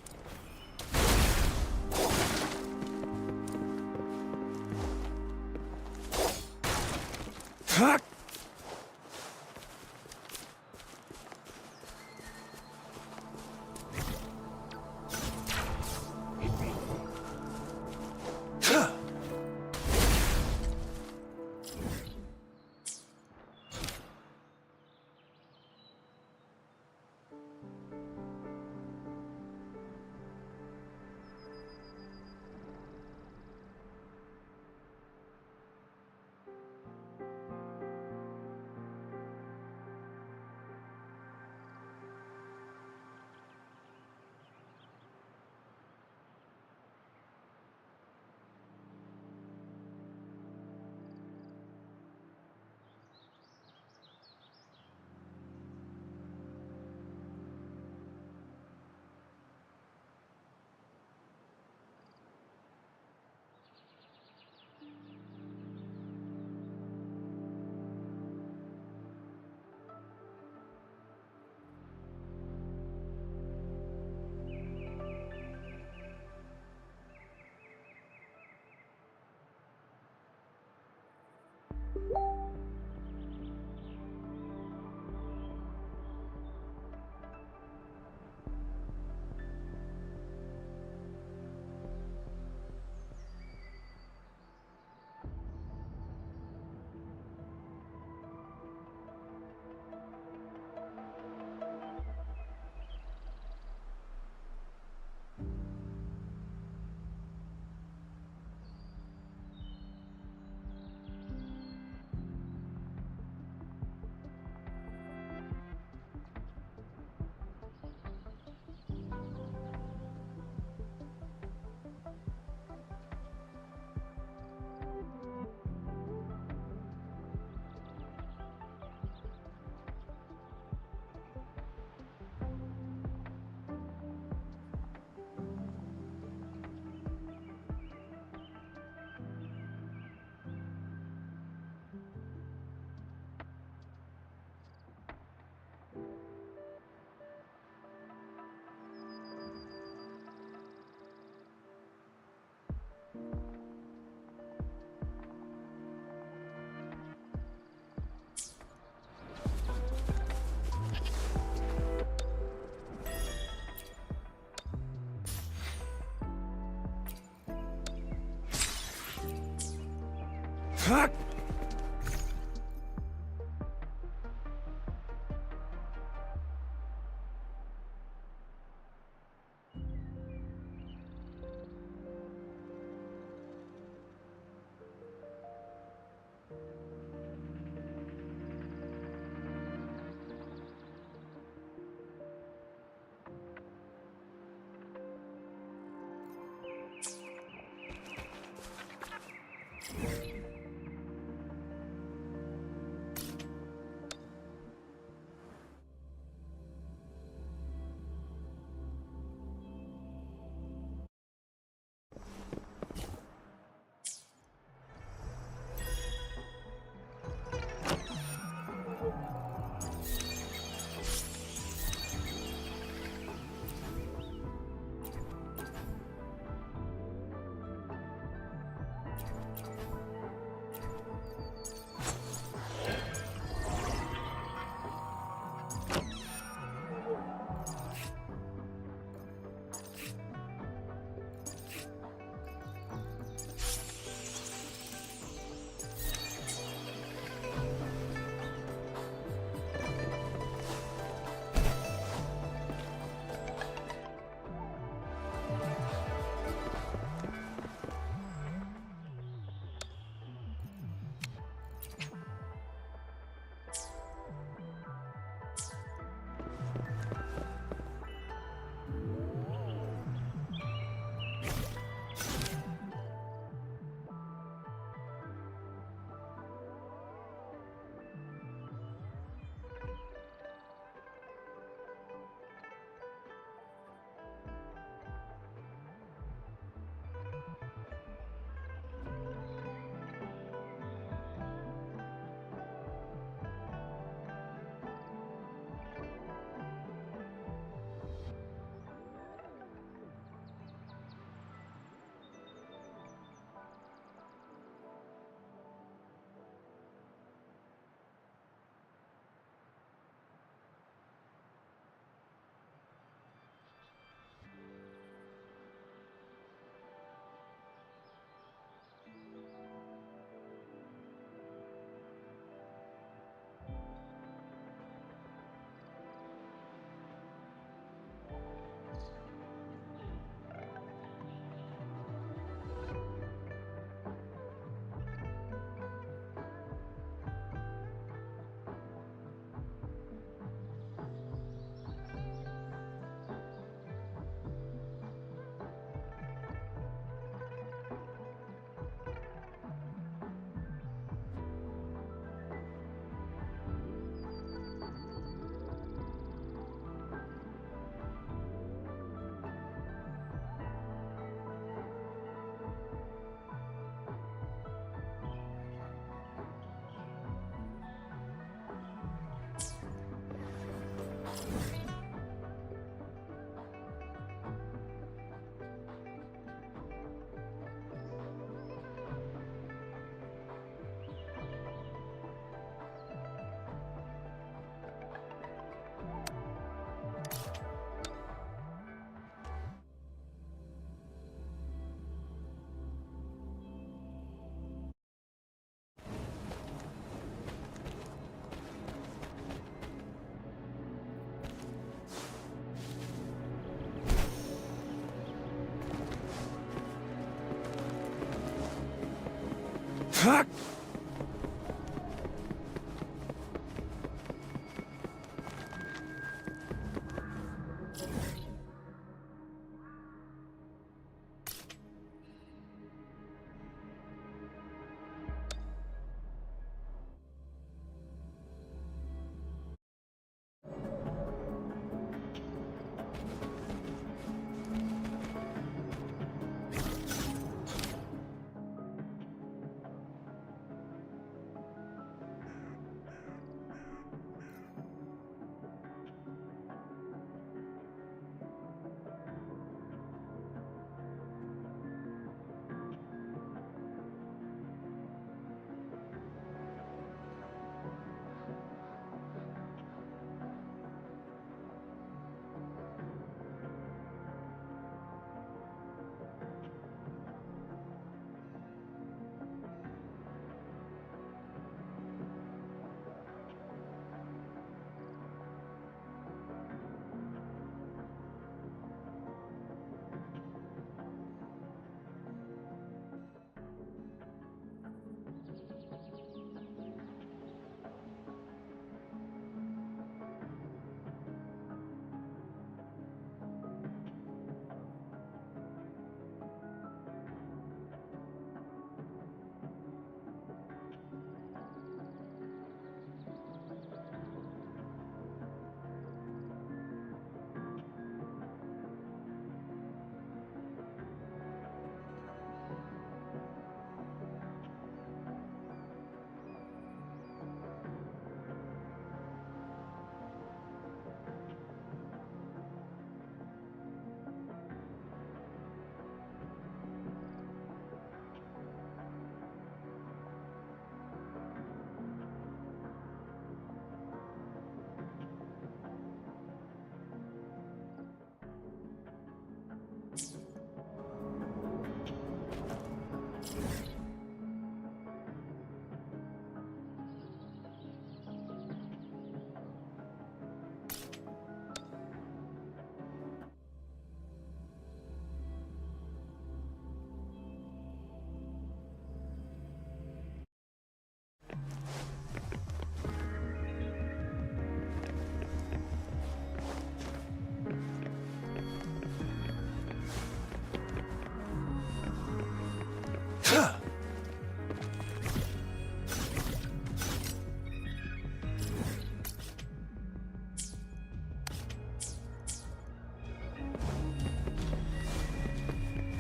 Fuck!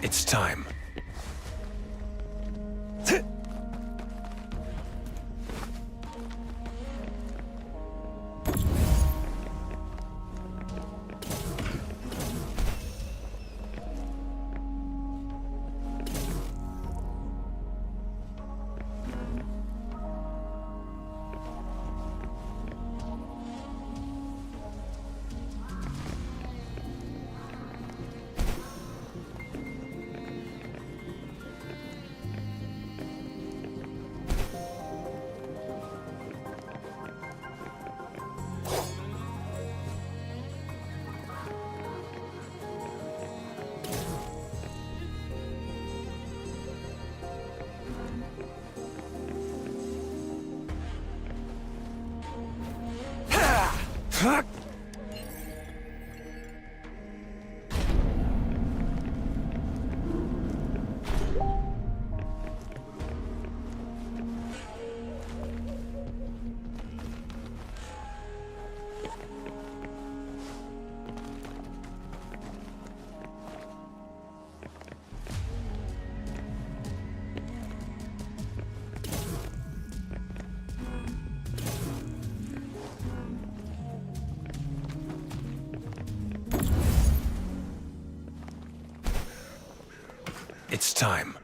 It's time. It's time.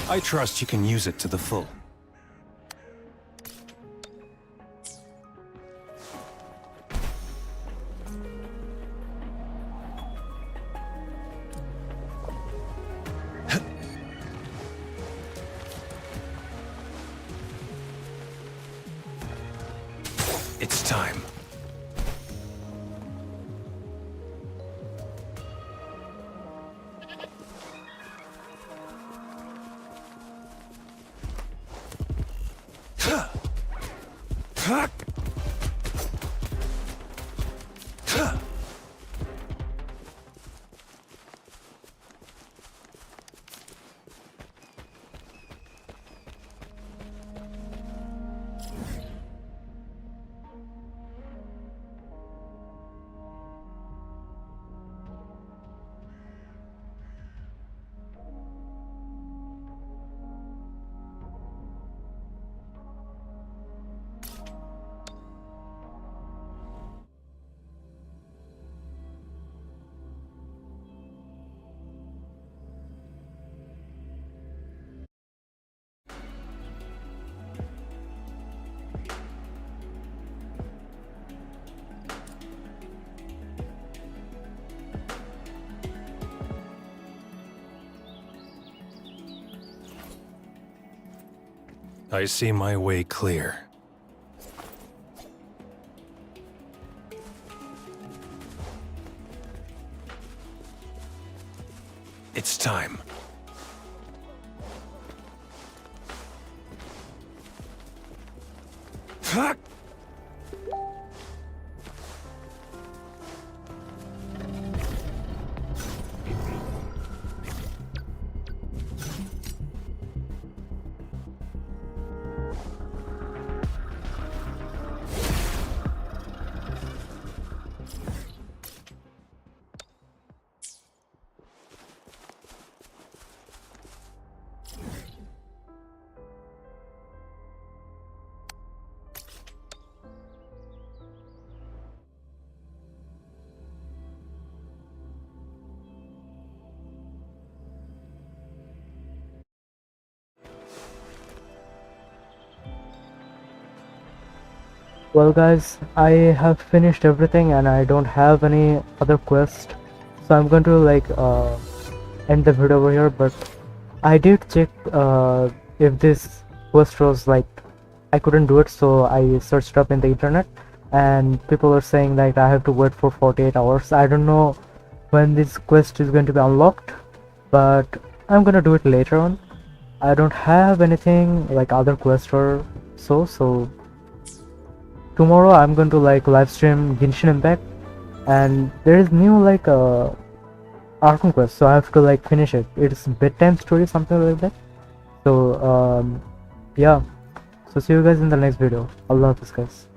I trust you can use it to the full. It's time. I see my way clear. It's time. Well guys, I have finished everything and I don't have any other quest, so I'm going to like end the video over here. But I did check if this quest was like I couldn't do it, so I searched up in the internet and people are saying that I have to wait for 48 hours. I don't know when this quest is going to be unlocked, but I'm gonna do it later on. I don't have anything like other quest or so tomorrow I'm going to like live stream Genshin Impact, and there is new like Arkham quest, so I have to like finish it. It's bedtime story, something like that. So yeah, so see you guys in the next video. Allah Hafiz guys.